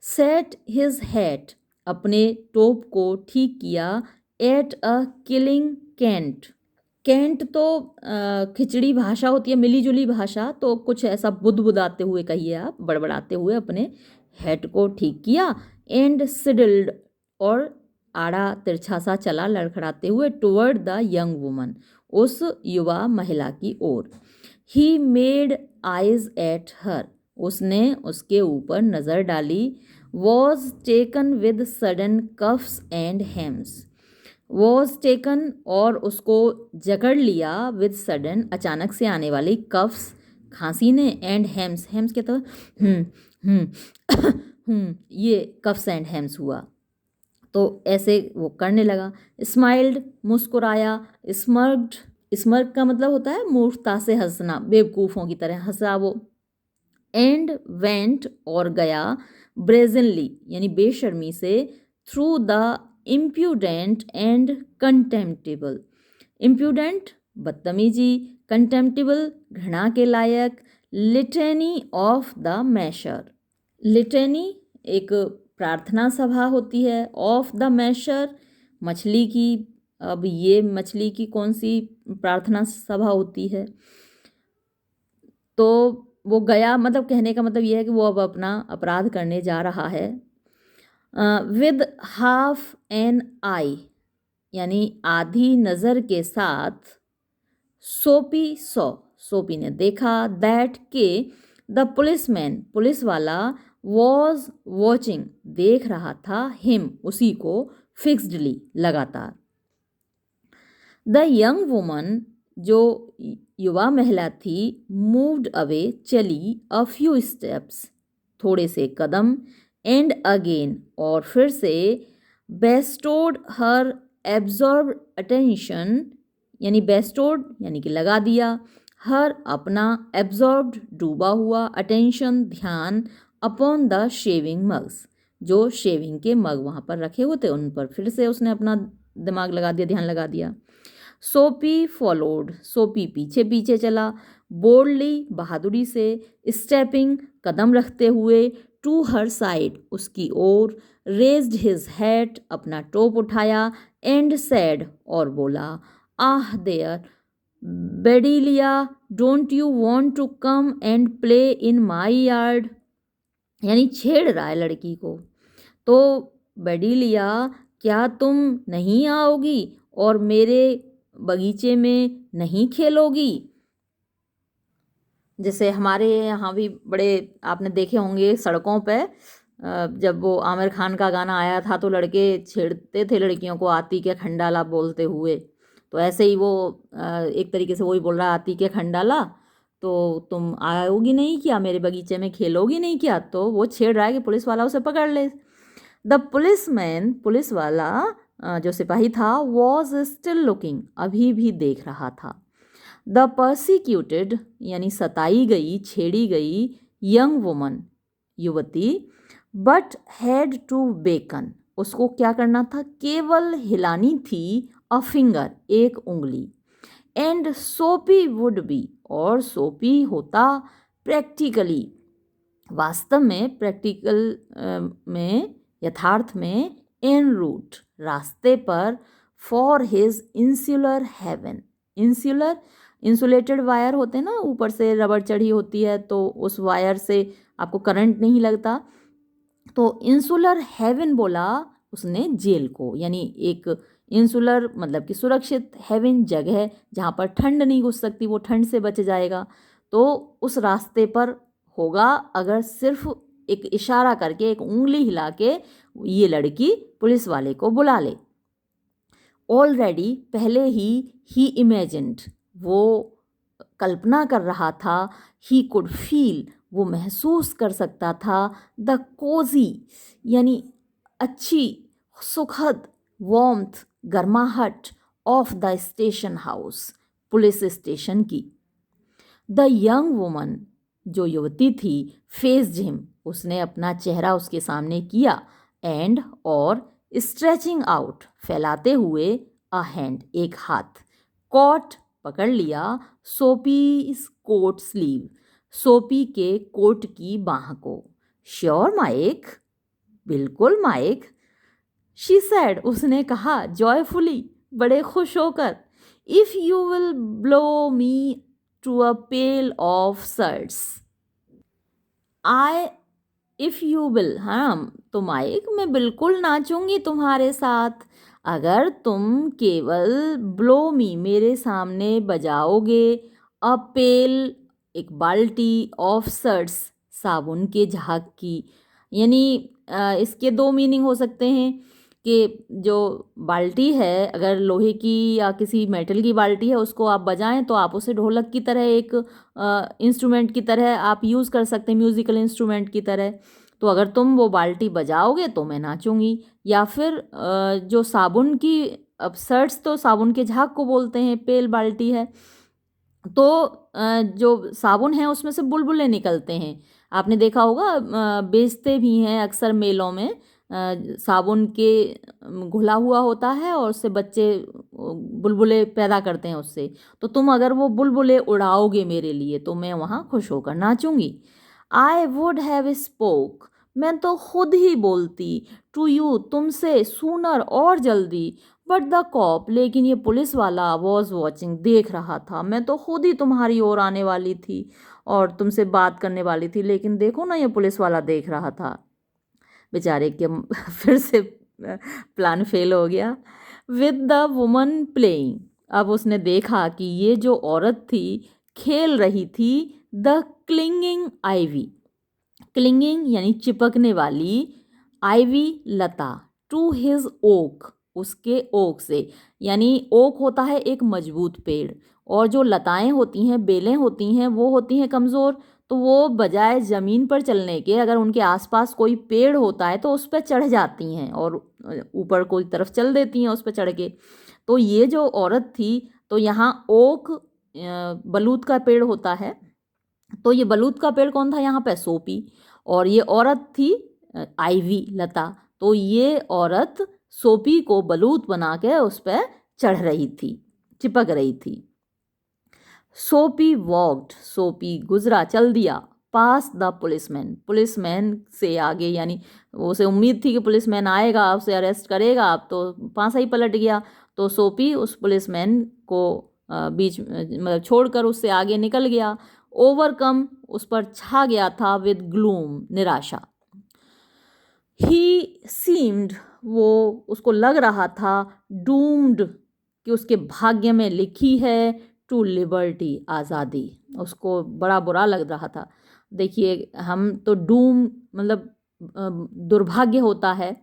सेट हिज हैट, अपने टोप को ठीक किया। At a killing cant, cant तो खिचड़ी भाषा होती है, मिलीजुली भाषा, तो कुछ ऐसा बुदबुदाते हुए कहिए आप, बड़बड़ाते हुए अपने हेड को ठीक किया। एंड सिडल्ड, और आड़ा तिरछा सा चला लड़खड़ाते हुए टुवर्ड द यंग वुमन, उस युवा महिला की ओर। He made eyes at her, उसने उसके ऊपर नज़र डाली। Was taken with sudden coughs and hems, was taken, और उसको जकड़ लिया, विद सडन, अचानक से आने वाली, कफ्स, खांसी ने, एंड हेम्स, हेम्स के तो ये कफ्स एंड हेम्स हुआ, तो ऐसे वो करने लगा। स्माइल्ड, मुस्कुराया। स्मर्क्ड, स्मर्क का मतलब होता है मूर्खता से हंसना, बेवकूफ़ों की तरह हंसा वो। एंड वेंट, और गया। ब्रेजनली, यानी बेशर्मी से। Through the impudent and contemptible, impudent बदतमीजी, कंटेम्प्टेबल घृणा के लायक। Litany of the masher, litany एक प्रार्थना सभा होती है, ऑफ द मैशर मछली की। अब ये मछली की कौन सी प्रार्थना सभा होती है, तो वो गया, मतलब कहने का मतलब ये है कि वो अब अपना अपराध करने जा रहा है। विद हाफ एन आई, यानी आधी नज़र के साथ। सोपी सॉ, सोपी ने देखा। दैट के द पुलिसमैन, पुलिस वाला। वॉज वॉचिंग, देख रहा था। हिम, उसी को। फिक्स्डली, लगातार। द यंग वुमन, जो युवा महिला थी। मूव्ड अवे, चली। अ फ्यू स्टेप्स, थोड़े से कदम। एंड अगेन, और फिर से। बेस्टोड हर एब्जॉर्ब अटेंशन, यानी बेस्टोड यानी कि लगा दिया। हर, अपना। एब्जॉर्ब्ड, डूबा हुआ। अटेंशन, ध्यान। अपॉन द शेविंग मग्स, जो शेविंग के मग वहाँ पर रखे हुए थे उन पर फिर से उसने अपना दिमाग लगा दिया, ध्यान लगा दिया। सोपी फॉलोड, सोपी पीछे पीछे चला। बोल्डली, बहादुरी से। स्टेपिंग, कदम रखते हुए। टू हर साइड, उसकी ओर। रेज्ड हिज हैट, अपना टोप उठाया। एंड सैड, और बोला। Ah there, Bedelia, don't you want to come and play in my yard, यानी छेड़ रहा है लड़की को। तो बेडिलिया, क्या तुम नहीं आओगी और मेरे बगीचे में नहीं खेलोगी। जैसे हमारे यहाँ भी बड़े आपने देखे होंगे सड़कों पे, जब वो आमिर खान का गाना आया था तो लड़के छेड़ते थे लड़कियों को, आती के खंडाला बोलते हुए। तो ऐसे ही वो एक तरीके से वही बोल रहा, आती के खंडाला, तो तुम आओगी नहीं क्या मेरे बगीचे में, खेलोगी नहीं क्या। तो वो छेड़ रहा है कि पुलिस वाला उसे पकड़ ले। द पुलिसमैन, पुलिस वाला जो सिपाही था। वॉज स्टिल लुकिंग, अभी भी देख रहा था। द परसिक्यूटेड, यानी सताई गई, छेड़ी गई। यंग वुमन, युवती। बट हैड टू बेकन, उसको क्या करना था, केवल हिलानी थी। अ फिंगर, एक उंगली। एंड सोपी वुड बी, और सोपी होता। प्रैक्टिकली, वास्तव में, प्रैक्टिकल में, यथार्थ में। एन रूट, रास्ते पर। For his insular haven, insular, insulated wire होते हैं ना, ऊपर से रबड़ चढ़ी होती है तो उस वायर से आपको करंट नहीं लगता। तो इंसुलर हेवन बोला उसने जेल को, यानी एक इंसुलर मतलब कि सुरक्षित, हेवन जगह जहाँ पर ठंड नहीं घुस सकती, वो ठंड से बच जाएगा। तो उस रास्ते पर होगा अगर सिर्फ एक इशारा करके, एक उंगली हिला के ये लड़की पुलिस वाले को बुला ले। ऑलरेडी पहले ही इमेजिन्ड, वो कल्पना कर रहा था, ही कुड फील, वो महसूस कर सकता था, द कोजी यानी अच्छी, सुखद, वार्मथ, गर्माहट of the station house, police station की। द यंग वुमन, जो युवती थी, फेस्ड हिम, उसने अपना चेहरा उसके सामने किया, एंड और स्ट्रेचिंग आउट, फैलाते हुए, अ हैंड, एक हाथ, कॉट, पकड़ लिया, सोपीज कोट स्लीव, सोपी के कोट की बाह को। श्योर माइक, बिल्कुल माइक, शी सैड, उसने कहा, जॉयफुली, बड़े खुश होकर, if you will blow me to a pail of suds, I, if you will, हाँ तो माइक, मैं बिल्कुल नाचूंगी तुम्हारे साथ, अगर तुम केवल ब्लो मी, मेरे सामने बजाओगे, अ पेल, एक बाल्टी, ऑफ सर्ट्स, साबुन के झाग की। यानी इसके दो मीनिंग हो सकते हैं कि जो बाल्टी है, अगर लोहे की या किसी मेटल की बाल्टी है, उसको आप बजाएं तो आप उसे ढोलक की तरह, एक इंस्ट्रूमेंट की तरह आप यूज़ कर सकते हैं, म्यूज़िकल इंस्ट्रूमेंट की तरह। तो अगर तुम वो बाल्टी बजाओगे तो मैं नाचूंगी। या फिर जो साबुन की, अब सर्ट्स तो साबुन के झाग को बोलते हैं, पेल बाल्टी है, तो जो साबुन है उसमें से बुलबुले निकलते हैं, आपने देखा होगा, बेचते भी हैं अक्सर मेलों में, साबुन के घुला हुआ होता है और उससे बच्चे बुलबुले पैदा करते हैं उससे। तो तुम अगर वो बुलबुले उड़ाओगे मेरे लिए तो मैं वहाँ खुश होकर नाचूंगी। आई वुड हैव स्पोक, मैं तो खुद ही बोलती, टू यू, तुमसे, सूनर, और जल्दी, बट द कॉप, लेकिन ये पुलिस वाला, वॉज वॉचिंग, देख रहा था, मैं तो खुद ही तुम्हारी ओर आने वाली थी और तुमसे बात करने वाली थी, लेकिन देखो ना ये पुलिस वाला देख रहा था। बेचारे के फिर से प्लान फेल हो गया। विद द वुमन प्लेइंग, अब उसने देखा कि ये जो औरत थी खेल रही थी, द क्लिंगिंग आईवी, क्लिंगिंग यानी चिपकने वाली, आईवी लता, टू हिज ओक, उसके ओक से, यानी ओक होता है एक मजबूत पेड़, और जो लताएं होती हैं, बेलें होती हैं, वो होती हैं कमज़ोर, तो वो बजाय ज़मीन पर चलने के, अगर उनके आसपास कोई पेड़ होता है तो उस पर चढ़ जाती हैं और ऊपर कोई तरफ चल देती हैं उस पर चढ़ के। तो ये जो औरत थी, तो यहाँ ओक बलूत का पेड़ होता है, तो ये बलूत का पेड़ कौन था यहाँ पे, सोपी, और ये औरत थी आईवी लता। तो ये औरत सोपी को बलूत बना के उस पर चढ़ रही थी, चिपक रही थी। सोपी वॉक्ड, सोपी गुजरा, चल दिया, पास द पुलिसमैन, पुलिसमैन से आगे, यानी उसे उम्मीद थी कि पुलिसमैन आएगा, उसे अरेस्ट करेगा, अब तो पासा ही पलट गया। तो सोपी उस पुलिसमैन को बीच मतलब छोड़कर उससे आगे निकल गया। ओवरकम, उस पर छा गया था, विद ग्लूम, निराशा। ही सीम्ड, वो, उसको लग रहा था, डूम्ड, कि उसके भाग्य में लिखी है, टू लिबर्टी, आज़ादी, उसको बड़ा बुरा लग रहा था। देखिए, हम तो डूम मतलब दुर्भाग्य होता है,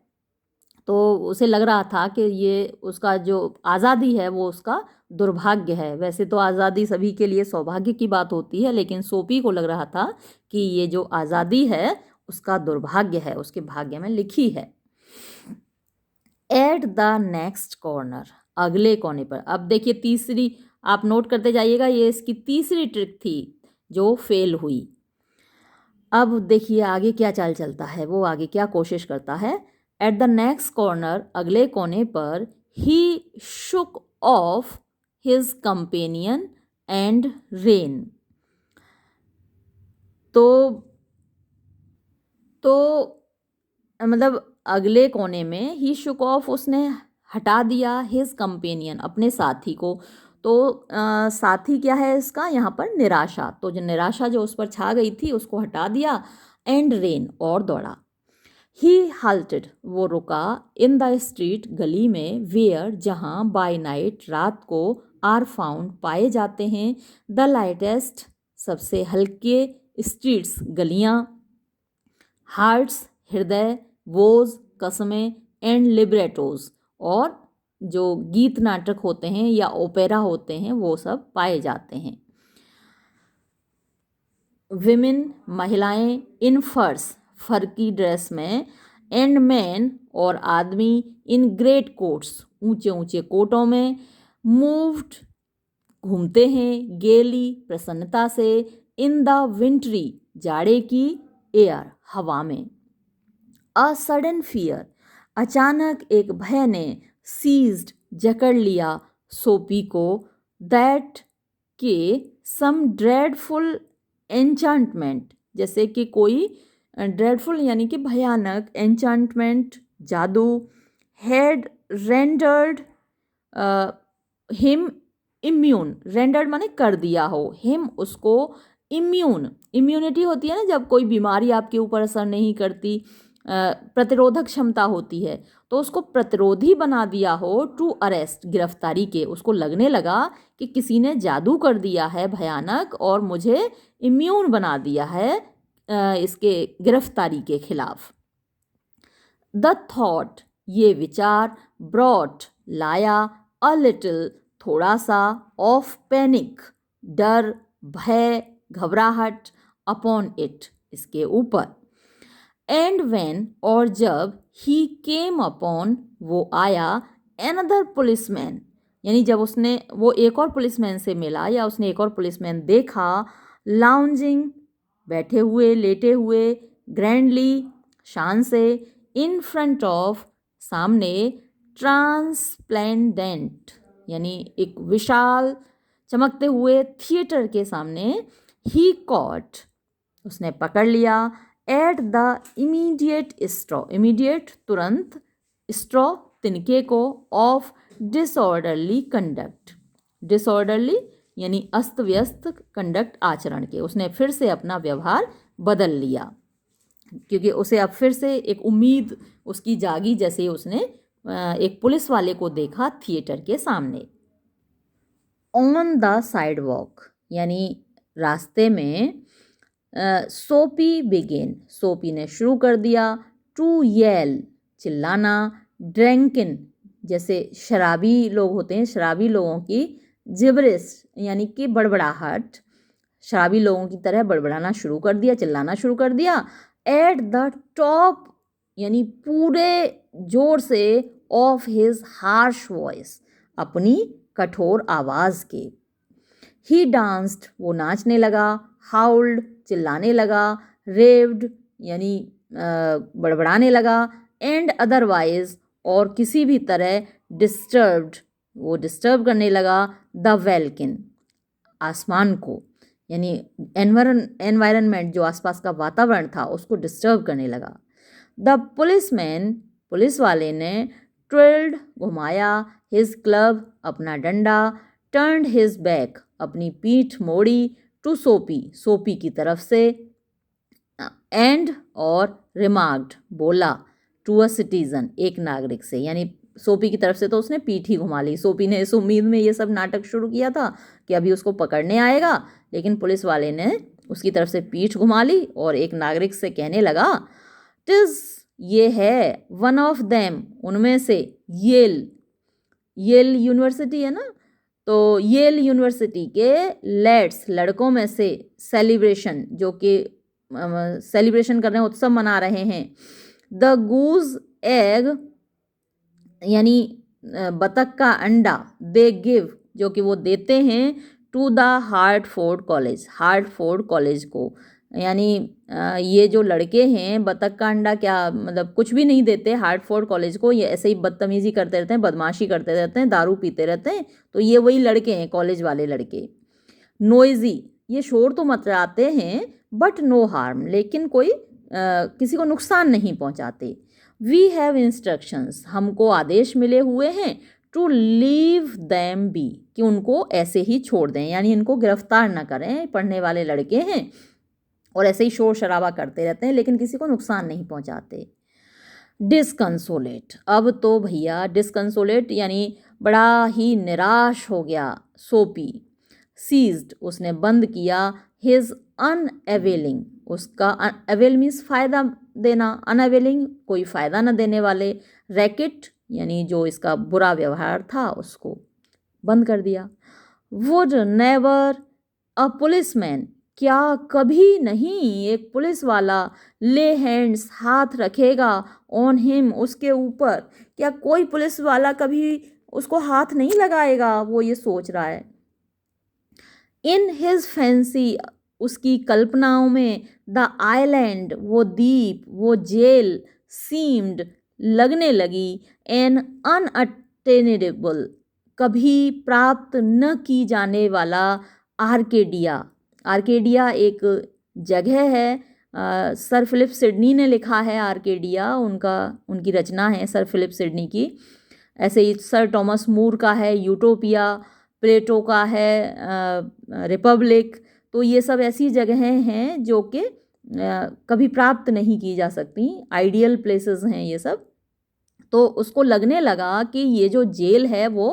तो उसे लग रहा था कि ये उसका जो आज़ादी है वो उसका दुर्भाग्य है। वैसे तो आज़ादी सभी के लिए सौभाग्य की बात होती है, लेकिन सोपी को लग रहा था कि ये जो आज़ादी है उसका दुर्भाग्य है, उसके भाग्य में लिखी है। एट द नेक्स्ट कॉर्नर, अगले कोने पर। अब देखिए तीसरी, आप नोट करते जाइएगा, ये इसकी तीसरी ट्रिक थी जो फेल हुई। अब देखिए आगे क्या चाल चलता है, वो आगे क्या कोशिश करता है। एट द नेक्स्ट कॉर्नर, अगले कोने पर, ही shook off his companion and ran, तो मतलब अगले कोने में, ही शुक ऑफ, उसने हटा दिया, हिज कंपेनियन, अपने साथी को। तो साथी क्या है इसका यहाँ पर, निराशा, तो जो निराशा जो उस पर छा गई थी उसको हटा दिया, एंड रेन, और दौड़ा। ही हाल्टेड, वो रुका, इन द स्ट्रीट, गली में, वेयर, जहाँ, बाय नाइट, रात को, आर फाउंड, पाए जाते हैं, द लाइटेस्ट, सबसे हल्के, स्ट्रीट्स गलियाँ, हार्ट्स हृदय, वोज कस्में, एंड लिब्रेटोज और जो गीत नाटक होते हैं या ओपेरा होते हैं वो सब पाए जाते हैं। विमेन महिलाएं इन फर्स फर की ड्रेस में, एंड मैन और आदमी इन ग्रेट कोट्स ऊंचे ऊंचे कोटों में, मूव्ड घूमते हैं, गेली प्रसन्नता से, इन द विंट्री जाड़े की एयर हवा में। अ सडन फियर अचानक एक भय ने सीज्ड जकड़ लिया सोपी को, दैट के सम ड्रेडफुल एन्चांटमेंट, जैसे कि कोई ड्रेडफुल यानी कि भयानक, एन्चांटमेंट जादू, had rendered him immune, rendered माने कर दिया हो, हिम उसको, इम्यून इम्यूनिटी होती है ना जब कोई बीमारी आपके ऊपर असर नहीं करती, प्रतिरोधक क्षमता होती है, तो उसको प्रतिरोधी बना दिया हो, टू अरेस्ट गिरफ्तारी के, उसको लगने लगा कि किसी ने जादू कर दिया है भयानक और मुझे इम्यून बना दिया है इसके गिरफ्तारी के खिलाफ। द थॉट ये विचार, ब्रॉट लाया, अ लिटिल थोड़ा सा, ऑफ पैनिक डर भय घबराहट, अपॉन इट इसके ऊपर, एंड वेन और जब, ही केम अपॉन वो आया, एनदर पुलिसमैन यानी जब उसने वो एक और पुलिसमैन से मिला या उसने एक और पुलिसमैन देखा, लाउंजिंग बैठे हुए लेटे हुए, ग्रैंडली शान से, इन फ्रंट ऑफ सामने, ट्रांसप्लेंडेंट यानी एक विशाल चमकते हुए थिएटर के सामने, ही कॉट उसने पकड़ लिया, at the immediate straw immediate तुरंत, स्ट्रॉ तिनके को, ऑफ डिसऑर्डरली कंडक्ट डिसऑर्डरली यानी अस्त व्यस्त, कंडक्ट आचरण के, उसने फिर से अपना व्यवहार बदल लिया क्योंकि उसे अब फिर से एक उम्मीद उसकी जागी, जैसे उसने एक पुलिस वाले को देखा थिएटर के सामने। ऑन द साइड वॉक यानी रास्ते में, सोपी बिगेन सोपी ने शुरू कर दिया, टू येल चिल्लाना, ड्रंकन जैसे शराबी लोग होते हैं, शराबी लोगों की जिब्रिस यानी कि बड़बड़ाहट, शराबी लोगों की तरह बड़बड़ाना शुरू कर दिया, चिल्लाना शुरू कर दिया, एट द टॉप यानी पूरे जोर से, ऑफ हिज हार्श वॉइस अपनी कठोर आवाज़ के, ही डांस्ड वो नाचने लगा, हाउल्ड चिल्लाने लगा, रेव्ड यानी बड़बड़ाने लगा, एंड अदरवाइज और किसी भी तरह, डिस्टर्ब्ड वो डिस्टर्ब करने लगा, द वेलकिन आसमान को यानी एनवायरनमेंट जो आसपास का वातावरण था उसको डिस्टर्ब करने लगा। द पुलिसमैन पुलिस वाले ने, ट्विल्ड घुमाया, हिज क्लब अपना डंडा, टर्न्ड हिज बैक अपनी पीठ मोड़ी, टू सोपी सोपी की तरफ से, एंड और रिमार्क्ड बोला, टू अ सिटीजन एक नागरिक से, यानी सोपी की तरफ से तो उसने पीठ ही घुमा ली। सोपी ने इस उम्मीद में ये सब नाटक शुरू किया था कि अभी उसको पकड़ने आएगा, लेकिन पुलिस वाले ने उसकी तरफ से पीठ घुमा ली और एक नागरिक से कहने लगा, टिज ये है, वन ऑफ देम उनमें से, येल यूनिवर्सिटी है ना, तो येल यूनिवर्सिटी के लेट्स लड़कों में से, सेलिब्रेशन जो कि सेलिब्रेशन कर रहे हैं, उत्सव मना रहे हैं, द गूज एग यानी बतख का अंडा, दे गिव जो कि वो देते हैं, to the Hartford college Hartford college को, यानी ये जो लड़के हैं बतख का अंडा क्या मतलब कुछ भी नहीं देते हार्टफोर्ड कॉलेज को, ये ऐसे ही बदतमीजी करते रहते हैं, बदमाशी करते रहते हैं, दारू पीते रहते हैं, तो ये वही लड़के हैं कॉलेज वाले लड़के। नोइजी ये शोर तो मचाते हैं, बट नो हार्म लेकिन कोई किसी को नुकसान नहीं पहुंचाते। वी हैव इंस्ट्रक्शंस हमको आदेश मिले हुए हैं, टू लीव दैम बी कि उनको ऐसे ही छोड़ दें, यानी इनको गिरफ्तार ना करें, पढ़ने वाले लड़के हैं और ऐसे ही शोर शराबा करते रहते हैं लेकिन किसी को नुकसान नहीं पहुंचाते। डिसकंसोलेट अब तो भैया डिसकंसोलेट यानी बड़ा ही निराश हो गया सोपी, सीज्ड उसने बंद किया, हिज अनअवेलिंग उसका अवेल मीन्स फ़ायदा देना, अनअवेलिंग कोई फ़ायदा न देने वाले, रैकेट यानी जो इसका बुरा व्यवहार था उसको बंद कर दिया। वुड नेवर अ पुलिसमैन क्या कभी नहीं एक पुलिस वाला ले हैंड्स हाथ रखेगा ऑन हिम उसके ऊपर, क्या कोई पुलिस वाला कभी उसको हाथ नहीं लगाएगा, वो ये सोच रहा है। इन हिज फैंसी उसकी कल्पनाओं में द आइलैंड वो द्वीप वो जेल सीम्ड लगने लगी एन अनअटेनेबल कभी प्राप्त न की जाने वाला आर्केडिया। आर्केडिया एक जगह है, सर फिलिप सिडनी ने लिखा है आर्केडिया, उनकी रचना है सर फिलिप सिडनी की। ऐसे ही सर टॉमस मूर का है यूटोपिया, प्लेटो का है रिपब्लिक। तो ये सब ऐसी जगहें हैं जो कि कभी प्राप्त नहीं की जा सकती, आइडियल प्लेसेस हैं ये सब। तो उसको लगने लगा कि ये जो जेल है वो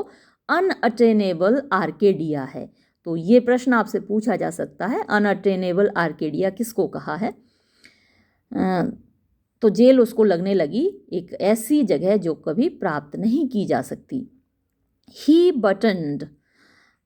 अनअटेनेबल आर्केडिया है। तो ये प्रश्न आपसे पूछा जा सकता है, अनअटेनेबल आर्केडिया किसको कहा है। तो जेल उसको लगने लगी एक ऐसी जगह जो कभी प्राप्त नहीं की जा सकती। ही बटन्ड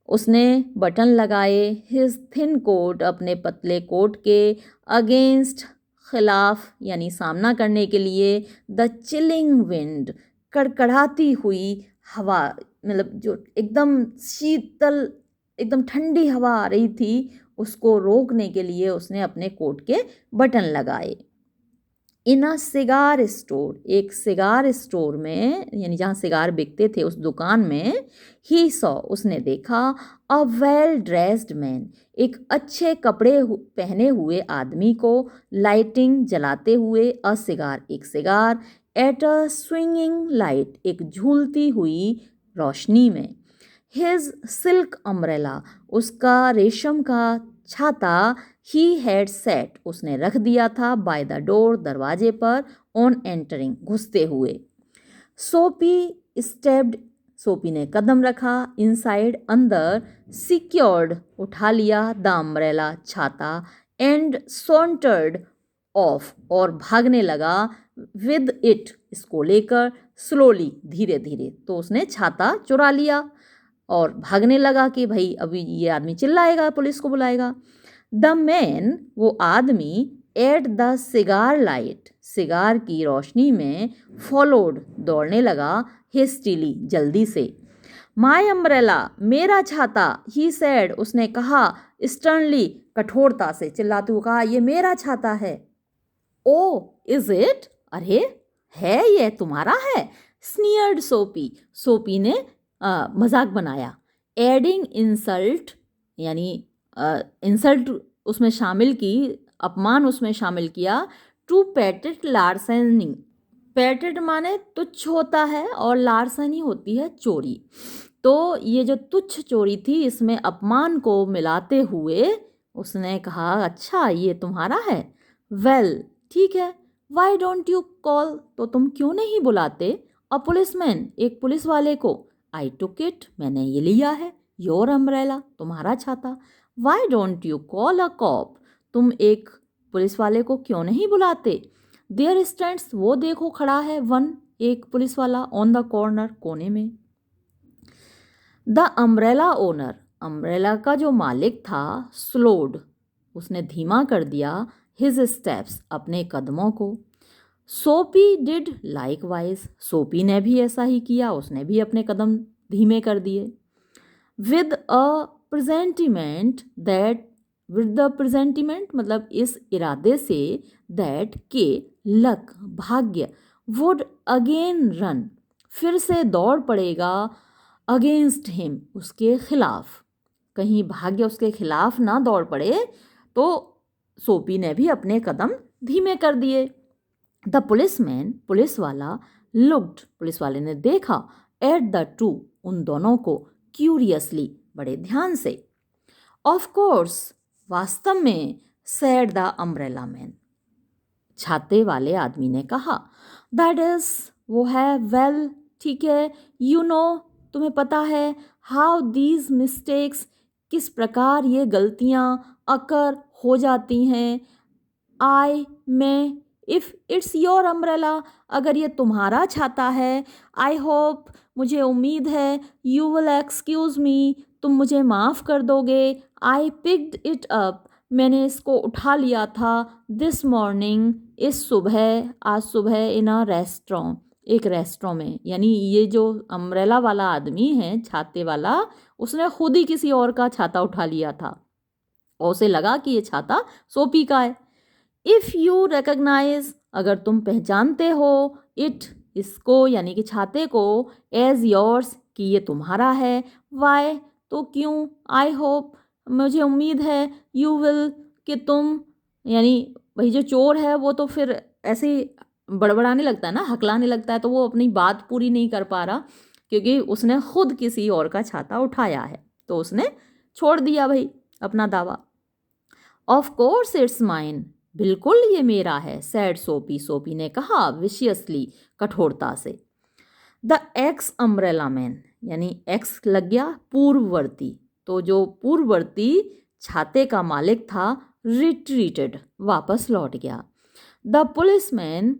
उसने बटन लगाए, हिज थिन कोट अपने पतले कोट के, अगेंस्ट खिलाफ यानी सामना करने के लिए, द चिलिंग विंड कड़कड़ाती हुई हवा, मतलब जो एकदम शीतल एकदम ठंडी हवा आ रही थी उसको रोकने के लिए उसने अपने कोट के बटन लगाए। इन अ सिगार स्टोर एक सिगार स्टोर में यानी जहाँ सिगार बिकते थे उस दुकान में, ही सॉ उसने देखा, अ वेल ड्रेस्ड मैन एक अच्छे कपड़े पहने हुए आदमी को, लाइटिंग जलाते हुए अ सिगार एक cigar, at a swinging light एक झूलती हुई रोशनी में, हिज सिल्क अम्ब्रेला उसका रेशम का छाता, ही हैड सेट उसने रख दिया था, बाय द डोर दरवाजे पर, ऑन एंटरिंग घुसते हुए, सोपी स्टेप्ड सोपी ने कदम रखा, इनसाइड अंदर, सिक्योर्ड उठा लिया, द अम्ब्रेला छाता, एंड सॉन्टर्ड ऑफ और भागने लगा, विद इट इसको लेकर, स्लोली धीरे धीरे। तो उसने छाता चुरा लिया और भागने लगा कि भाई अभी ये आदमी चिल्लाएगा, पुलिस को बुलाएगा। द मैन वो आदमी, at the cigar light cigar की रोशनी में, फॉलोड दौड़ने लगा, हेस्टिली जल्दी से, माई अम्ब्रेला मेरा छाता, ही सैड उसने कहा, स्टर्नली कठोरता से चिल्लाते हुए कहा, ये मेरा छाता है। ओ इज इट अरे है ये तुम्हारा है, स्नियर्ड सोपी सोपी ने मजाक बनाया, एडिंग इंसल्ट यानी इंसल्ट उसमें शामिल की, अपमान उसमें शामिल किया, टू पैटेट लार्सनी पैटेट माने तुच्छ होता है और लार्सनी होती है चोरी। तो ये जो तुच्छ चोरी थी इसमें अपमान को मिलाते हुए उसने कहा, अच्छा ये तुम्हारा है, वेल ठीक है, वाई डोंट यू कॉल तो तुम क्यों नहीं बुलाते, अ पुलिसमैन एक पुलिस वाले को, आई टुक इट मैंने ये लिया है, योर अम्ब्रेला तुम्हारा छाता, why don't you call a cop तुम एक पुलिस वाले को क्यों नहीं बुलाते, देयर स्टैंड्स वो देखो खड़ा है, वन एक पुलिस वाला, ऑन द कॉर्नर कोने में, द अम्ब्रेला ओनर अम्ब्रेला का जो मालिक था, स्लोड उसने धीमा कर दिया, हिज स्टेप्स अपने कदमों को, सोपी डिड लाइकवाइज सोपी ने भी ऐसा ही किया, उसने भी अपने कदम धीमे कर दिए, with a presentiment that with the presentiment मतलब इस इरादे से, दैट के लक भाग्य, वुड अगेन रन फिर से दौड़ पड़ेगा, अगेंस्ट हिम उसके खिलाफ, कहीं भाग्य उसके खिलाफ ना दौड़ पड़े, तो सोपी ने भी अपने कदम धीमे कर दिए। द पुलिसमैन पुलिस वाला, लुक्ड पुलिस वाले ने देखा, एट द टू उन दोनों को, क्यूरियसली बड़े ध्यान से, ऑफ कोर्स वास्तव में, सैड द अम्ब्रेला मैन छाते वाले आदमी ने कहा, दैट इज वो है, वेल ठीक है, यू नो तुम्हें पता है, हाउ दीज मिस्टेक्स किस प्रकार ये गलतियाँ अकर हो जाती हैं। मैं, इफ़ इट्स योर अम्ब्रेला, अगर ये तुम्हारा छाता है। आई होप, मुझे उम्मीद है। यू विल एक्सक्यूज़ मी, तुम मुझे माफ़ कर दोगे। आई पिक्ड इट अप, मैंने इसको उठा लिया था। दिस मॉर्निंग, इस सुबह, आज सुबह, इन अ रेस्टोरेंट, एक रेस्टोरेंट में। यानी ये जो अम्ब्रेला वाला आदमी है, छाते वाला, उसने खुद ही किसी और का छाता उठा लिया था और उसे लगा कि ये छाता सोपी का है। इफ़ यू रिकग्नाइज, अगर तुम पहचानते हो, इट, इसको यानी कि छाते को, एज योर्स, कि ये तुम्हारा है। वाई, तो क्यों। आई होप, मुझे उम्मीद है। यू विल, कि तुम, यानी वही जो चोर है वो तो फिर ऐसे ही बड़बड़ाने लगता है ना, हकलाने लगता है, तो वो अपनी बात पूरी नहीं कर पा रहा क्योंकि उसने खुद किसी और का छाता उठाया है, तो उसने छोड़ दिया भाई अपना दावा। ऑफ कोर्स इट्स माइन, बिल्कुल ये मेरा है। सैड सोपी, सोपी ने कहा विशियसली, कठोरता से। द एक्स अम्ब्रेला मैन, यानी एक्स लग गया पूर्ववर्ती, तो जो पूर्ववर्ती छाते का मालिक था, रिट्रीटेड, वापस लौट गया। द पुलिसमैन,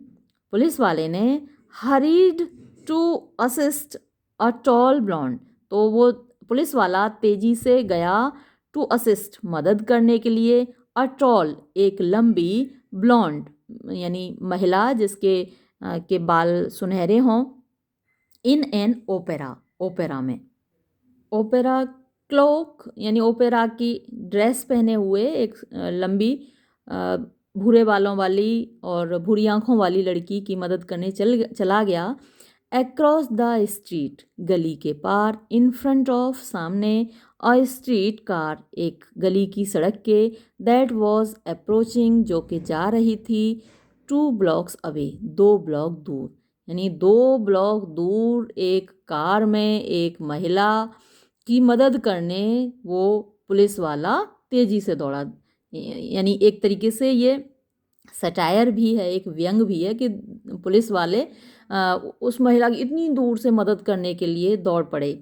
पुलिस वाले ने, hurried to assist a tall blonde, तो वो पुलिस वाला तेजी से गया, टू असिस्ट, मदद करने के लिए, अ टॉल, एक लंबी, ब्लॉन्ड, यानी महिला जिसके के बाल सुनहरे हों, इन एन ओपेरा, ओपेरा में। ओपेरा क्लोक, यानी ओपेरा की ड्रेस पहने हुए एक लंबी भूरे बालों वाली और भूरी आंखों वाली लड़की की मदद करने चला गया। अक्रॉस द स्ट्रीट, गली के पार, इन फ्रंट ऑफ, सामने, अ स्ट्रीट कार, एक गली की सड़क के, दैट वॉज अप्रोचिंग, जो कि जा रही थी, 2 ब्लॉक्स अवे, 2 ब्लॉक दूर, यानी 2 ब्लॉक दूर एक कार में एक महिला की मदद करने वो पुलिस वाला तेजी से दौड़ा। यानी एक तरीके से ये सटायर भी है, एक व्यंग भी है कि पुलिस वाले उस महिला की इतनी दूर से मदद करने के लिए दौड़ पड़े।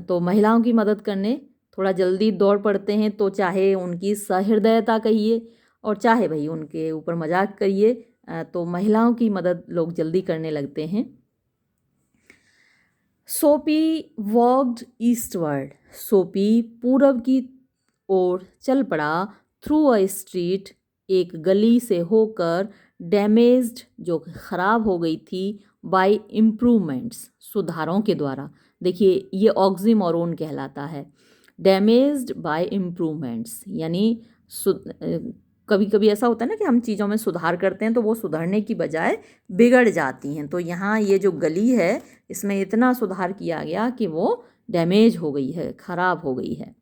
तो महिलाओं की मदद करने थोड़ा जल्दी दौड़ पड़ते हैं, तो चाहे उनकी सहृदयता कहिए और चाहे भाई उनके ऊपर मजाक करिए, तो महिलाओं की मदद लोग जल्दी करने लगते हैं। सोपी वॉक्ड ईस्टवर्ड, सोपी पूरब की ओर चल पड़ा, थ्रू अ स्ट्रीट, एक गली से होकर, डैमेज्ड, जो खराब हो गई थी, बाय इम्प्रूवमेंट्स, सुधारों के द्वारा। देखिए ये ऑक्सीमोरोन कहलाता है, डैमेज्ड बाय इम्प्रूवमेंट्स, यानी कभी कभी ऐसा होता है ना कि हम चीज़ों में सुधार करते हैं तो वो सुधरने की बजाय बिगड़ जाती हैं। तो यहाँ ये जो गली है इसमें इतना सुधार किया गया कि वो डैमेज हो गई है, खराब हो गई है।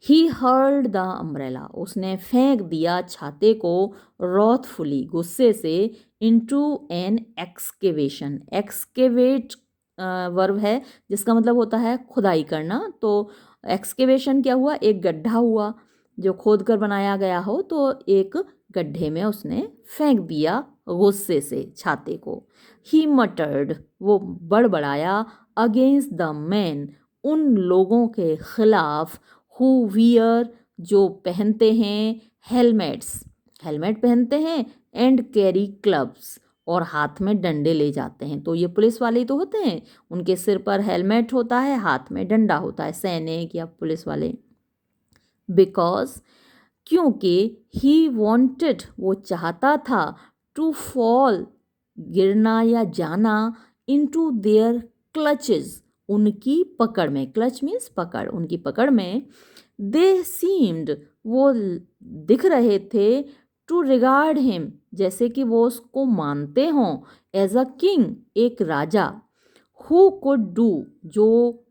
ही हर्ल्ड द अम्ब्रेला, उसने फेंक दिया छाते को, रॉथफुली, गुस्से से, into an excavation, excavate verb है जिसका मतलब होता है खुदाई करना। तो एक्सकेवेशन क्या हुआ, एक गड्ढा हुआ जो खोद कर बनाया गया हो, तो एक गड्ढे में उसने फेंक दिया गुस्से से छाते को। ही मटर्ड, वो बड़बड़ाया, अगेंस्ट द मैन, उन लोगों के खिलाफ, हु वियर, जो पहनते हैं, हेलमेट्स, हेलमेट पहनते हैं, एंड कैरी क्लब्स, और हाथ में डंडे ले जाते हैं। तो ये पुलिस वाले ही तो होते हैं, उनके सिर पर हेलमेट होता है, हाथ में डंडा होता है, सैनिक या पुलिस वाले। बिकॉज, क्योंकि, ही वॉन्टेड, वो चाहता था, टू फॉल, गिरना या जाना, इनटू देयर क्लचेस, उनकी पकड़ में, क्लच मीन्स पकड़, उनकी पकड़ में। दे सीम्ड, वो दिख रहे थे, टू रिगार्ड हिम, जैसे कि वो उसको मानते हों, एज अ किंग, एक राजा। हु कुड डू, जो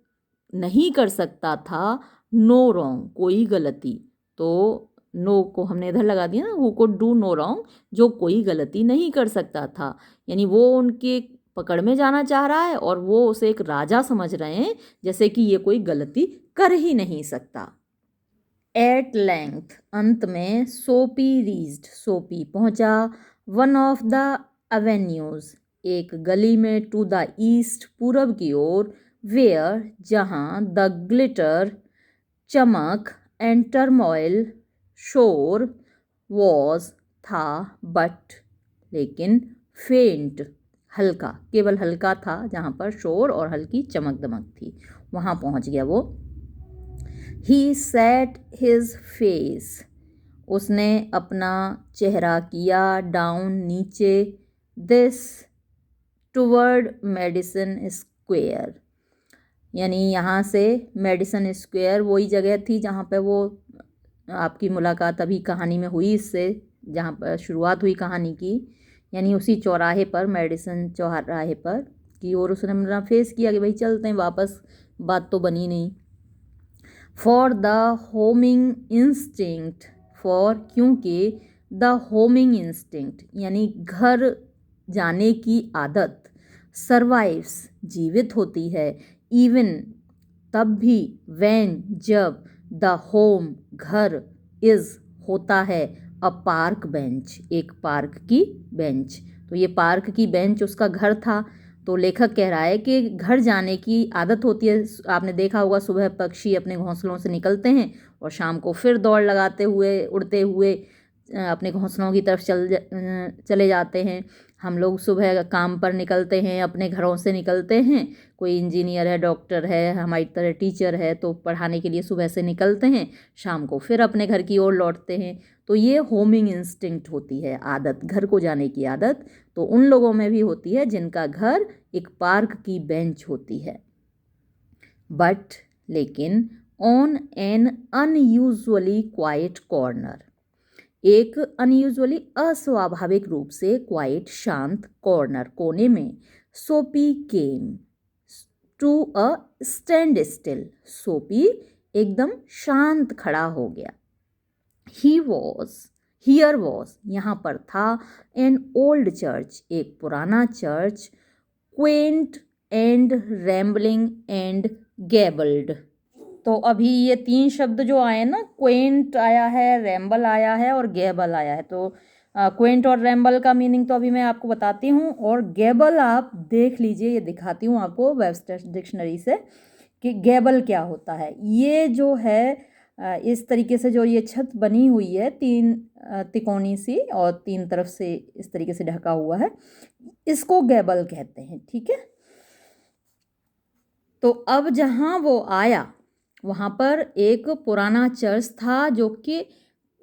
नहीं कर सकता था, नो रॉन्ग, कोई गलती। तो नो को हमने इधर लगा दिया ना, who could do no wrong, जो कोई गलती नहीं कर सकता था, यानी वो उनके पकड़ में जाना चाह रहा है और वो उसे एक राजा समझ रहे हैं, जैसे कि ये कोई गलती कर ही नहीं सकता। एट लेंथ, अंत में, सोपी रीच्ड, सोपी पहुंचा, वन ऑफ द एवेन्यूज, एक गली में, टू द ईस्ट, पूरब की ओर, वेयर, जहां, द ग्लिटर, चमक एंड टर्मोइल, शोर वॉज था, बट लेकिन फेंट हल्का, केवल हल्का था, जहाँ पर शोर और हल्की चमक दमक थी, वहाँ पहुँच गया वो। ही सेट हिज फेस, उसने अपना चेहरा किया, डाउन नीचे, दिस टुवर्ड मेडिसन स्क्वायर, यानी यहाँ से मेडिसन स्क्वायर वही जगह थी जहाँ पे वो आपकी मुलाकात अभी कहानी में हुई इससे, जहाँ पर शुरुआत हुई कहानी की, यानी उसी चौराहे पर, मेडिसन चौराहे पर की ओर उसने मेरा फेस किया कि भाई चलते हैं वापस, बात तो बनी नहीं। For the homing instinct, for क्योंकि, द होमिंग इंस्टिंक्ट यानी घर जाने की आदत, सर्वाइव्स जीवित होती है, इवन तब भी, वैन जब, द होम घर, इज होता है, अ पार्क बेंच एक पार्क की बेंच। तो ये पार्क की बेंच उसका घर था। तो लेखक कह रहा है कि घर जाने की आदत होती है, आपने देखा होगा सुबह पक्षी अपने घोंसलों से निकलते हैं और शाम को फिर दौड़ लगाते हुए, उड़ते हुए अपने घोंसलों की तरफ चले जाते हैं। हम लोग सुबह काम पर निकलते हैं, अपने घरों से निकलते हैं, कोई इंजीनियर है, डॉक्टर है, हमारी तरह टीचर है, तो पढ़ाने के लिए सुबह से निकलते हैं, शाम को फिर अपने घर की ओर लौटते हैं। तो ये होमिंग इंस्टिंक्ट होती है, आदत, घर को जाने की आदत, तो उन लोगों में भी होती है जिनका घर एक पार्क की बेंच होती है। बट लेकिन, on an unusually quiet corner, एक अनयूजुअली अस्वाभाविक रूप से क्वाइट शांत कॉर्नर कोने में, Soapy came to a standstill, Soapy एकदम शांत खड़ा हो गया। ही वॉज, हियर वॉज यहाँ पर था, एन ओल्ड चर्च एक पुराना चर्च, quaint and rambling and gabled. तो अभी ये 3 शब्द जो आए ना, क्वेंट आया है, रैम्बल आया है और गैबल आया है। तो क्वेंट और रैम्बल का मीनिंग तो अभी मैं आपको बताती हूँ, और गैबल आप देख लीजिए, ये दिखाती हूँ आपको वेबस्टर डिक्शनरी से कि गैबल क्या होता है। ये जो है इस तरीके से जो ये छत बनी हुई है, 3 तिकोनी सी और 3 तरफ से इस तरीके से ढका हुआ है, इसको गैबल कहते हैं, ठीक है। तो अब जहाँ वो आया वहाँ पर एक पुराना चर्च था, जो कि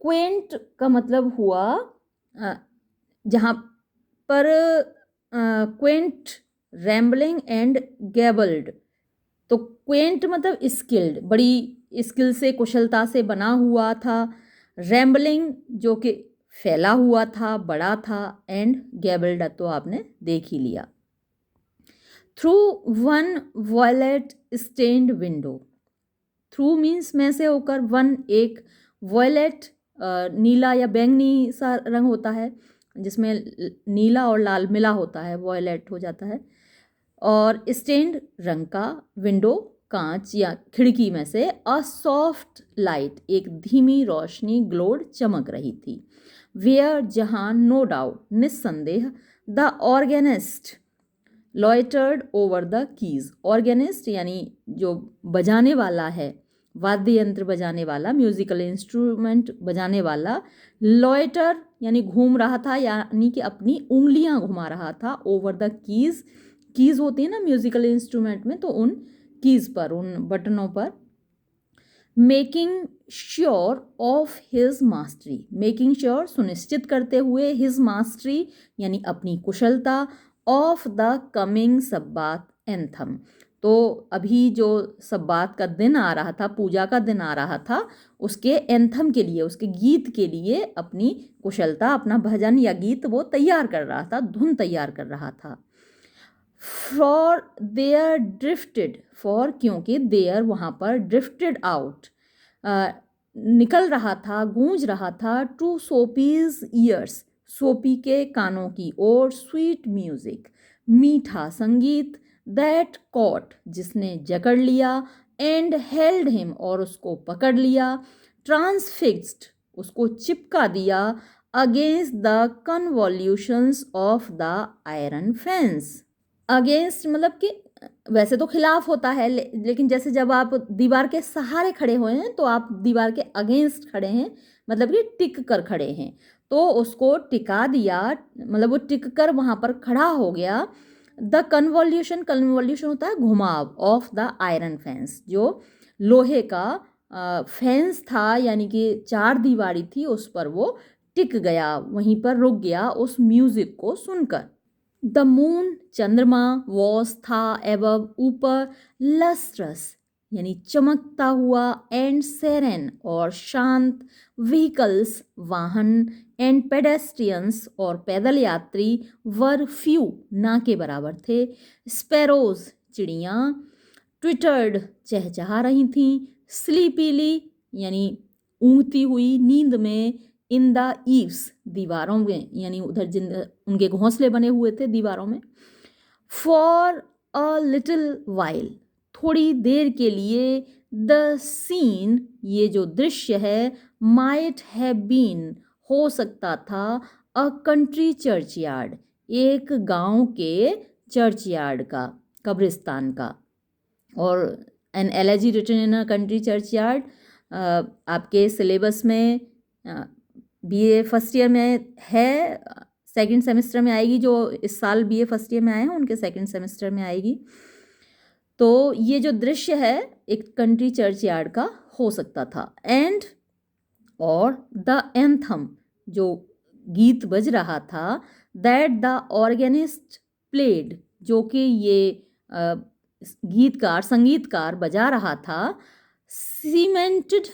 क्वेंट का मतलब हुआ जहाँ पर क्वेंट, रैम्बलिंग एंड गैबल्ड। तो क्वेंट मतलब स्किल्ड, बड़ी स्किल से, कुशलता से बना हुआ था, रैम्बलिंग जो कि फैला हुआ था, बड़ा था, एंड गैबल्ड तो आपने देख ही लिया। Through one violet stained window, through means में से होकर, वन एक, वॉयलेट नीला या बैंगनी सा रंग होता है जिसमें नीला और लाल मिला होता है, वॉयलेट हो जाता है, और स्टेन्ड रंग का, विंडो कांच या खिड़की में से, अ सॉफ्ट लाइट एक धीमी रोशनी, ग्लोड चमक रही थी, वेयर जहाँ, नो डाउट निस्संदेह, the organist loitered over the keys, organist यानी जो बजाने वाला है, वाद्य यंत्र बजाने वाला, म्यूजिकल इंस्ट्रूमेंट बजाने वाला, लॉयटर यानी घूम रहा था, यानी कि अपनी उंगलियां घुमा रहा था, ओवर द कीज, कीज होती है ना म्यूजिकल इंस्ट्रूमेंट में, तो उन कीज पर, उन बटनों पर, making sure of his mastery, making sure सुनिश्चित करते हुए, हिज मास्टरी यानी अपनी कुशलता, ऑफ द कमिंग सब्बात एंथम, तो अभी जो सब्बात का दिन आ रहा था, पूजा का दिन आ रहा था, उसके एंथम के लिए, उसके गीत के लिए अपनी कुशलता, अपना भजन या गीत वो तैयार कर रहा था, धुन तैयार कर रहा था। फॉर देयर ड्रिफ्टेड, फॉर क्योंकि, देयर वहाँ पर, ड्रिफ्टेड आउट निकल रहा था, गूंज रहा था, टू सोपीज ईयर्स सोपी के कानों की ओर, स्वीट म्यूजिक मीठा संगीत, दैट कॉट जिसने जकड़ लिया, एंड हेल्ड हिम और उसको पकड़ लिया, ट्रांसफिक्स्ड उसको चिपका दिया, against the convolutions of the iron fence, against मतलब कि वैसे तो खिलाफ होता है, लेकिन जैसे जब आप दीवार के सहारे खड़े हुए हैं तो आप दीवार के अगेंस्ट खड़े हैं, मतलब कि टिक कर खड़े हैं, तो उसको टिका दिया, मतलब वो टिक कर वहाँ पर खड़ा हो गया। द कन्वॉल्यूशन, कन्वॉल्यूशन होता है घुमाव, ऑफ द आयरन फेंस, जो लोहे का फेंस था, यानी कि चार दीवारी थी, उस पर वो टिक गया, वहीं पर रुक गया उस म्यूजिक को सुनकर। द मून, चंद्रमा, वॉस था, एबव, ऊपर, लस्ट्रस यानी चमकता हुआ, एंड सेरेन और शांत, व्हीकल्स वाहन, एंड पेडेस्ट्रियंस और पैदल यात्री, वर फ्यू ना के बराबर थे, स्पैरोज चिड़ियाँ, ट्विटर्ड चहचहा रही थीं, स्लीपीली यानी ऊँघती हुई नींद में, इन द ईव्स दीवारों में, यानी उधर जिन उनके घोंसले बने हुए थे दीवारों में। फॉर अ लिटिल वाइल थोड़ी देर के लिए, द सीन ये जो दृश्य है, माइट हैव बीन हो सकता था, अ कंट्री चर्चयार्ड एक गांव के चर्चयार्ड का, कब्रिस्तान का। और an elegy written in a country churchyard आपके सिलेबस में बीए फर्स्ट ईयर में है, सेकंड सेमेस्टर में आएगी, जो इस साल बीए फर्स्ट ईयर में आए हैं उनके सेकंड सेमेस्टर में आएगी। तो ये जो दृश्य है एक कंट्री चर्चयार्ड का हो सकता था। एंड और द एंथम जो गीत बज रहा था, दैट द ऑर्गेनिस्ट प्लेड जो कि ये गीतकार संगीतकार बजा रहा था, सीमेंटेड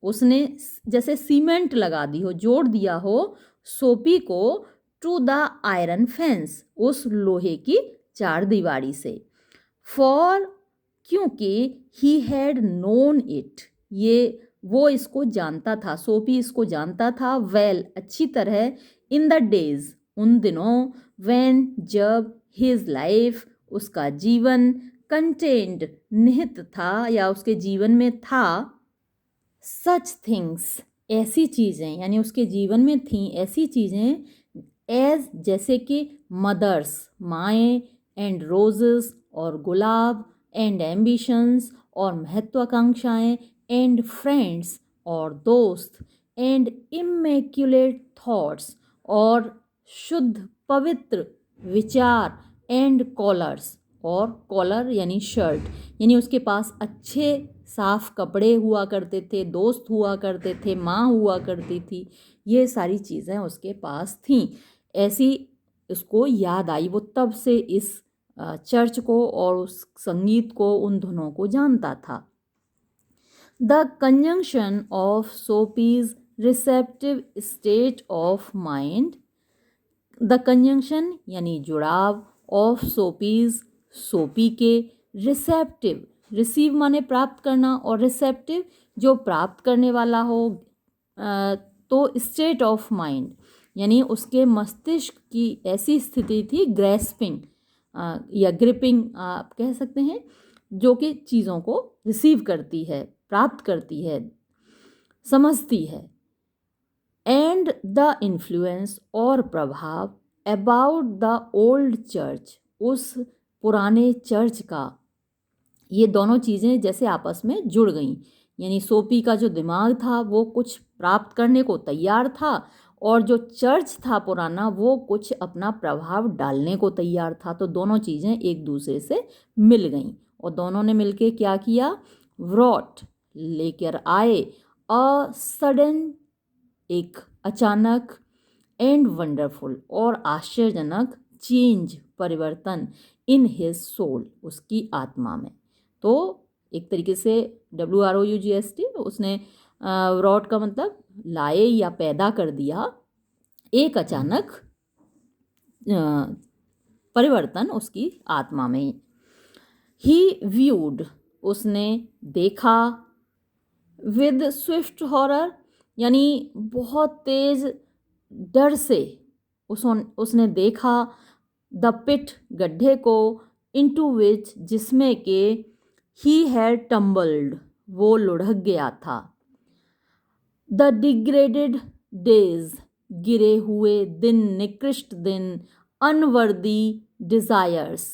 उसने जैसे सीमेंट लगा दी हो, जोड़ दिया हो सोपी को, टू द आयरन फेंस उस लोहे की चार दीवारी से। फॉर क्योंकि ही हैड नोन इट ये वो इसको जानता था, सोपी इसको जानता था, वेल अच्छी तरह, इन द डेज उन दिनों, व्हेन जब, हिज लाइफ उसका जीवन, कंटेन्ड निहित था या उसके जीवन में था, सच थिंग्स ऐसी चीज़ें, यानी उसके जीवन में थीं ऐसी चीज़ें, एज जैसे कि मदर्स माएँ, एंड रोजेस और गुलाब, एंड एम्बिशंस और महत्वाकांक्षाएं, एंड फ्रेंड्स और दोस्त, एंड इमेक्युलेट थॉट्स और शुद्ध पवित्र विचार, एंड कॉलर्स और कॉलर यानी शर्ट, यानी उसके पास अच्छे साफ कपड़े हुआ करते थे, दोस्त हुआ करते थे, माँ हुआ करती थी, ये सारी चीज़ें उसके पास थीं। ऐसी उसको याद आई, वो तब से इस चर्च को और उस संगीत को, उन धुनों को जानता था। The conjunction of Soapy's receptive state of mind, the conjunction यानी जुड़ाव, ऑफ सोपीज सोपी के, रिसेप्टिव रिसीव माने प्राप्त करना, और रिसेप्टिव जो प्राप्त करने वाला हो, तो स्टेट ऑफ माइंड यानी उसके मस्तिष्क की ऐसी स्थिति थी, ग्रेस्पिंग या ग्रिपिंग आप कह सकते हैं, जो कि चीज़ों को रिसीव करती है, प्राप्त करती है, समझती है। एंड द इन्फ्लुएंस और प्रभाव, अबाउट द ओल्ड चर्च उस पुराने चर्च का, ये दोनों चीज़ें जैसे आपस में जुड़ गईं, यानी सोपी का जो दिमाग था वो कुछ प्राप्त करने को तैयार था, और जो चर्च था पुराना वो कुछ अपना प्रभाव डालने को तैयार था। तो दोनों चीज़ें एक दूसरे से मिल गईं, और दोनों ने मिलके क्या किया, व्रॉट लेकर आए, अ सडन एक अचानक, एंड वंडरफुल और आश्चर्यजनक, चेंज परिवर्तन, इन हिज सोल उसकी आत्मा में। तो एक तरीके से WROUGST उसने व्रॉट का मतलब लाए या पैदा कर दिया, एक अचानक परिवर्तन उसकी आत्मा में। ही व्यूड उसने देखा, विद स्विफ्ट हॉरर यानी बहुत तेज डर से उसने देखा, द पिट गड्ढे को, इनटू विच जिसमें के, ही हैड टम्बल्ड वो लुढ़क गया था, द डिग्रेडेड डेज गिरे हुए दिन, निकृष्ट दिन, अनवर्दी डिज़ायर्स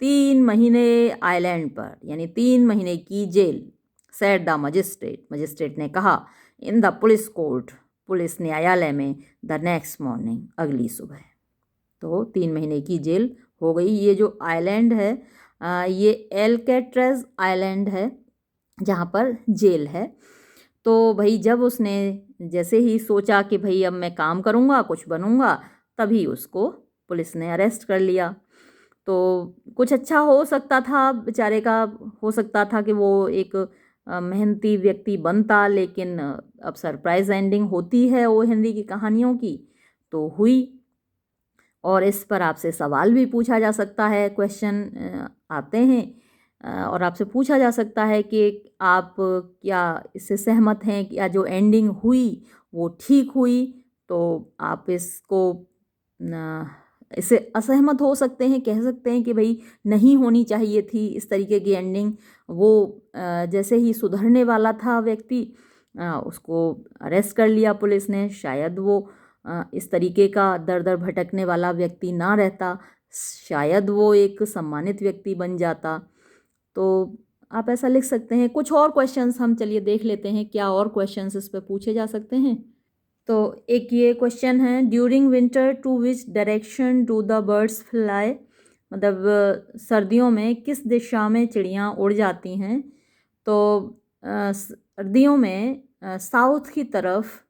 3 महीने आइलैंड पर, यानी 3 महीने की जेल। सेड द मजिस्ट्रेट ने कहा, in the police court, police न्यायालय में, द नेक्स्ट मॉर्निंग, अगली सुबह। तो 3 महीने की जेल हो गई। ये जो आइलैंड है ये एल्केट्रेज आइलैंड है जहाँ पर जेल है। तो भाई जब उसने जैसे ही सोचा कि भाई अब मैं काम करूँगा, कुछ बनूँगा, तभी उसको पुलिस ने अरेस्ट कर लिया। तो कुछ अच्छा हो सकता था बेचारे का, हो सकता था कि वो एक मेहनती व्यक्ति बनता, लेकिन अब सरप्राइज एंडिंग होती है वो हिंदी की कहानियों की, तो हुई। और इस पर आपसे सवाल भी पूछा जा सकता है, क्वेश्चन आते हैं और आपसे पूछा जा सकता है कि आप क्या इससे सहमत हैं, या जो एंडिंग हुई वो ठीक हुई। तो आप इसको इससे असहमत हो सकते हैं, कह सकते हैं कि भाई नहीं होनी चाहिए थी इस तरीके की एंडिंग। वो जैसे ही सुधरने वाला था व्यक्ति, उसको अरेस्ट कर लिया पुलिस ने। शायद वो इस तरीके का दर दर भटकने वाला व्यक्ति ना रहता, शायद वो एक सम्मानित व्यक्ति बन जाता। तो आप ऐसा लिख सकते हैं। कुछ और क्वेश्चंस हम चलिए देख लेते हैं, क्या और क्वेश्चंस इस पे पूछे जा सकते हैं। तो एक ये क्वेश्चन है, during winter to which direction do the birds fly, मतलब सर्दियों में किस दिशा में चिड़ियाँ उड़ जाती हैं। तो सर्दियों में साउथ की तरफ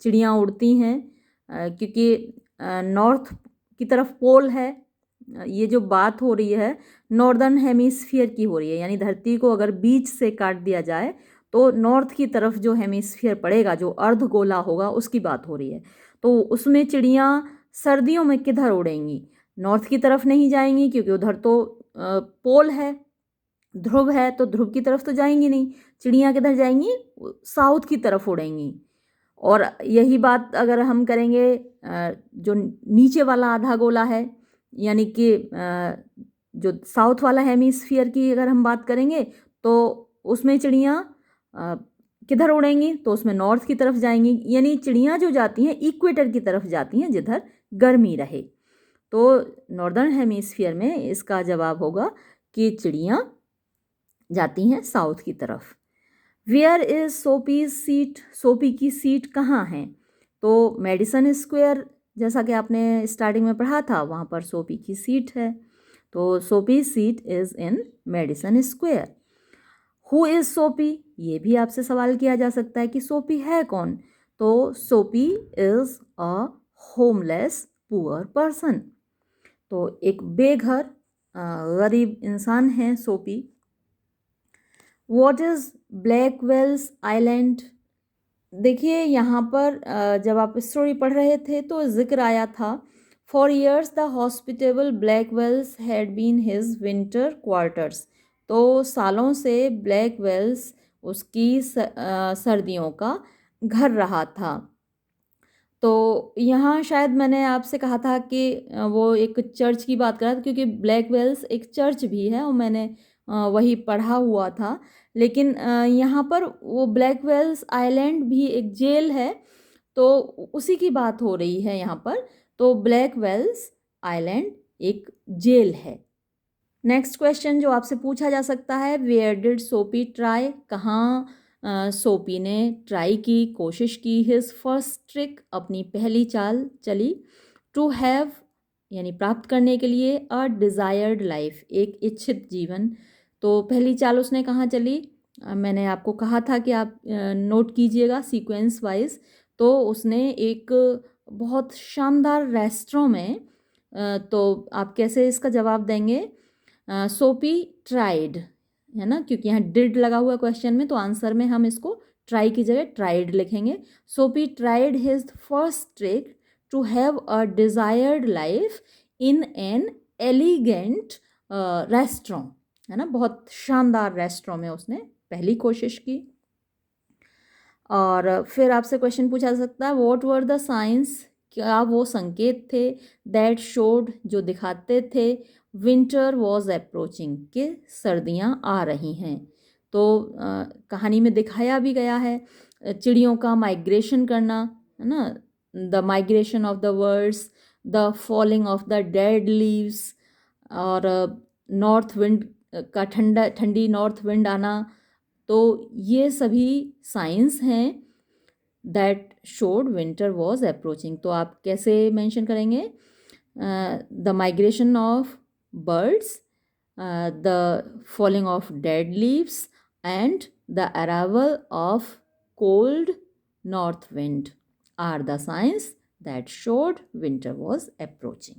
चिड़ियाँ उड़ती हैं, क्योंकि नॉर्थ की तरफ पोल है। ये जो बात हो रही है नॉर्दर्न हेमिस्फीयर की हो रही है, यानी धरती को अगर बीच से काट दिया जाए तो नॉर्थ की तरफ जो हेमिस्फीयर पड़ेगा, जो अर्धगोला होगा, उसकी बात हो रही है। तो उसमें चिड़ियाँ सर्दियों में किधर उड़ेंगी? नॉर्थ की तरफ नहीं जाएंगी, क्योंकि उधर तो पोल है, ध्रुव है, तो ध्रुव की तरफ तो जाएंगी नहीं। चिड़ियाँ किधर जाएंगी? साउथ की तरफ उड़ेंगी। और यही बात अगर हम करेंगे जो नीचे वाला आधा गोला है, यानी कि जो साउथ वाला हेमिस्फीयर की अगर हम बात करेंगे, तो उसमें चिड़ियाँ किधर उड़ेंगी? तो उसमें नॉर्थ की तरफ जाएंगी। यानी चिड़ियाँ जो जाती हैं इक्वेटर की तरफ जाती हैं, जिधर गर्मी रहे। तो नॉर्दर्न हेमिस्फीयर में इसका जवाब होगा कि चिड़ियाँ जाती हैं साउथ की तरफ। वेयर इज़ सोपीज सीट, सोपी की सीट कहाँ है? तो मेडिसन स्क्वायर, जैसा कि आपने स्टार्टिंग में पढ़ा था, वहाँ पर सोपी की सीट है। तो सोपी seat is in Madison Square. Who is सोपी, ये भी आपसे सवाल किया जा सकता है कि सोपी है कौन। तो Soapy is a homeless poor person. तो एक बेघर गरीब इंसान है Soapy. What is Blackwell's Island? देखिए यहाँ पर जब आप स्टोरी पढ़ रहे थे तो जिक्र आया था, for years the hospitable Blackwell's had been his winter quarters. तो सालों से ब्लैकवेल्स उसकी सर्दियों का घर रहा था। तो यहाँ शायद मैंने आपसे कहा था कि वो एक चर्च की बात कर रहा था, क्योंकि ब्लैकवेल्स एक चर्च भी है और मैंने वही पढ़ा हुआ था। लेकिन यहाँ पर वो ब्लैकवेल्स आइलैंड भी एक जेल है, तो उसी की बात हो रही है यहाँ पर। तो ब्लैकवेल्स आइलैंड एक जेल है। नेक्स्ट क्वेश्चन जो आपसे पूछा जा सकता है, वेयर डिड सोपी ट्राई, कहाँ सोपी ने ट्राई की, कोशिश की, हिज फर्स्ट ट्रिक, अपनी पहली चाल चली, टू हैव यानी प्राप्त करने के लिए, अ डिज़ायर्ड लाइफ, एक इच्छित जीवन। तो पहली चाल उसने कहाँ चली? मैंने आपको कहा था कि आप नोट कीजिएगा सीक्वेंस वाइज। तो उसने एक बहुत शानदार रेस्टोरेंट में, तो आप कैसे इसका जवाब देंगे? सोपी ट्राइड, है ना, क्योंकि यहाँ डिड लगा हुआ क्वेश्चन में, तो आंसर में हम इसको ट्राई की जगह ट्राइड लिखेंगे। Soapy tried his first trick to have a desired life in an elegant restaurant, है ना, बहुत शानदार रेस्टोरेंट में उसने पहली कोशिश की। और फिर आपसे क्वेश्चन पूछा जा सकता है, व्हाट वर द साइंस, क्या वो संकेत थे, दैट शोड, जो दिखाते थे, विंटर वॉज अप्रोचिंग, कि सर्दियाँ आ रही हैं। तो कहानी में दिखाया भी गया है चिड़ियों का माइग्रेशन करना, है ना, the migration of the birds, the falling of the dead leaves, और नॉर्थ विंड का ठंडी नॉर्थ विंड आना, तो ये सभी साइंस हैं that showed winter was approaching. तो आप कैसे मेंशन करेंगे? The migration of birds, the falling of dead leaves and the arrival of cold north wind are the signs that showed winter was approaching।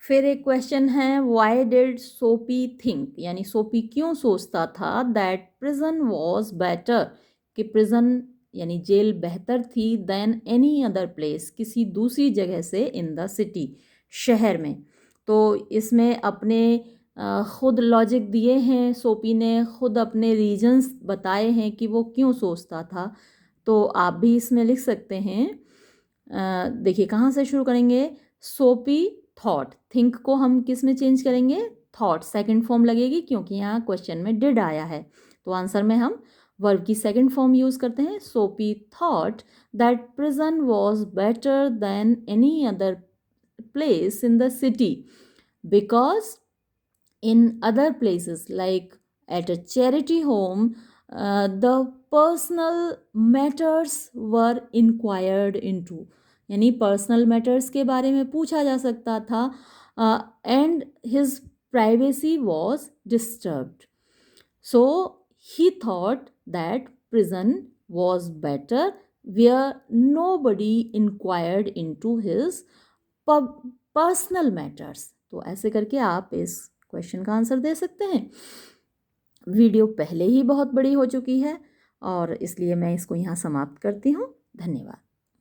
फिर एक question है, why did सोपी think, यानी सोपी क्यों सोचता था दैट प्रिजन वॉज बेटर, कि प्रिजन यानी जेल बेहतर थी देन एनी अदर प्लेस, किसी दूसरी जगह से इन द सिटी, शहर में। तो इसमें अपने खुद लॉजिक दिए हैं, सोपी ने खुद अपने रीजंस बताए हैं कि वो क्यों सोचता था। तो आप भी इसमें लिख सकते हैं। देखिए कहाँ से शुरू करेंगे? सोपी थॉट, थिंक को हम किस में चेंज करेंगे? थॉट, सेकंड फॉर्म लगेगी क्योंकि यहाँ क्वेश्चन में डिड आया है, तो आंसर में हम वर्ब की सेकंड फॉर्म यूज़ करते हैं। सोपी thought that prison was better than any other place in the city because in other places like at a charity home, the personal matters were inquired into, यानी personal matters के बारे में पूछा जा सकता था, and his privacy was disturbed. So he thought that prison was better where nobody inquired into his personal matters. तो ऐसे करके आप इस क्वेश्चन का आंसर दे सकते हैं। वीडियो पहले ही बहुत बड़ी हो चुकी है और इसलिए मैं इसको यहाँ समाप्त करती हूँ। धन्यवाद।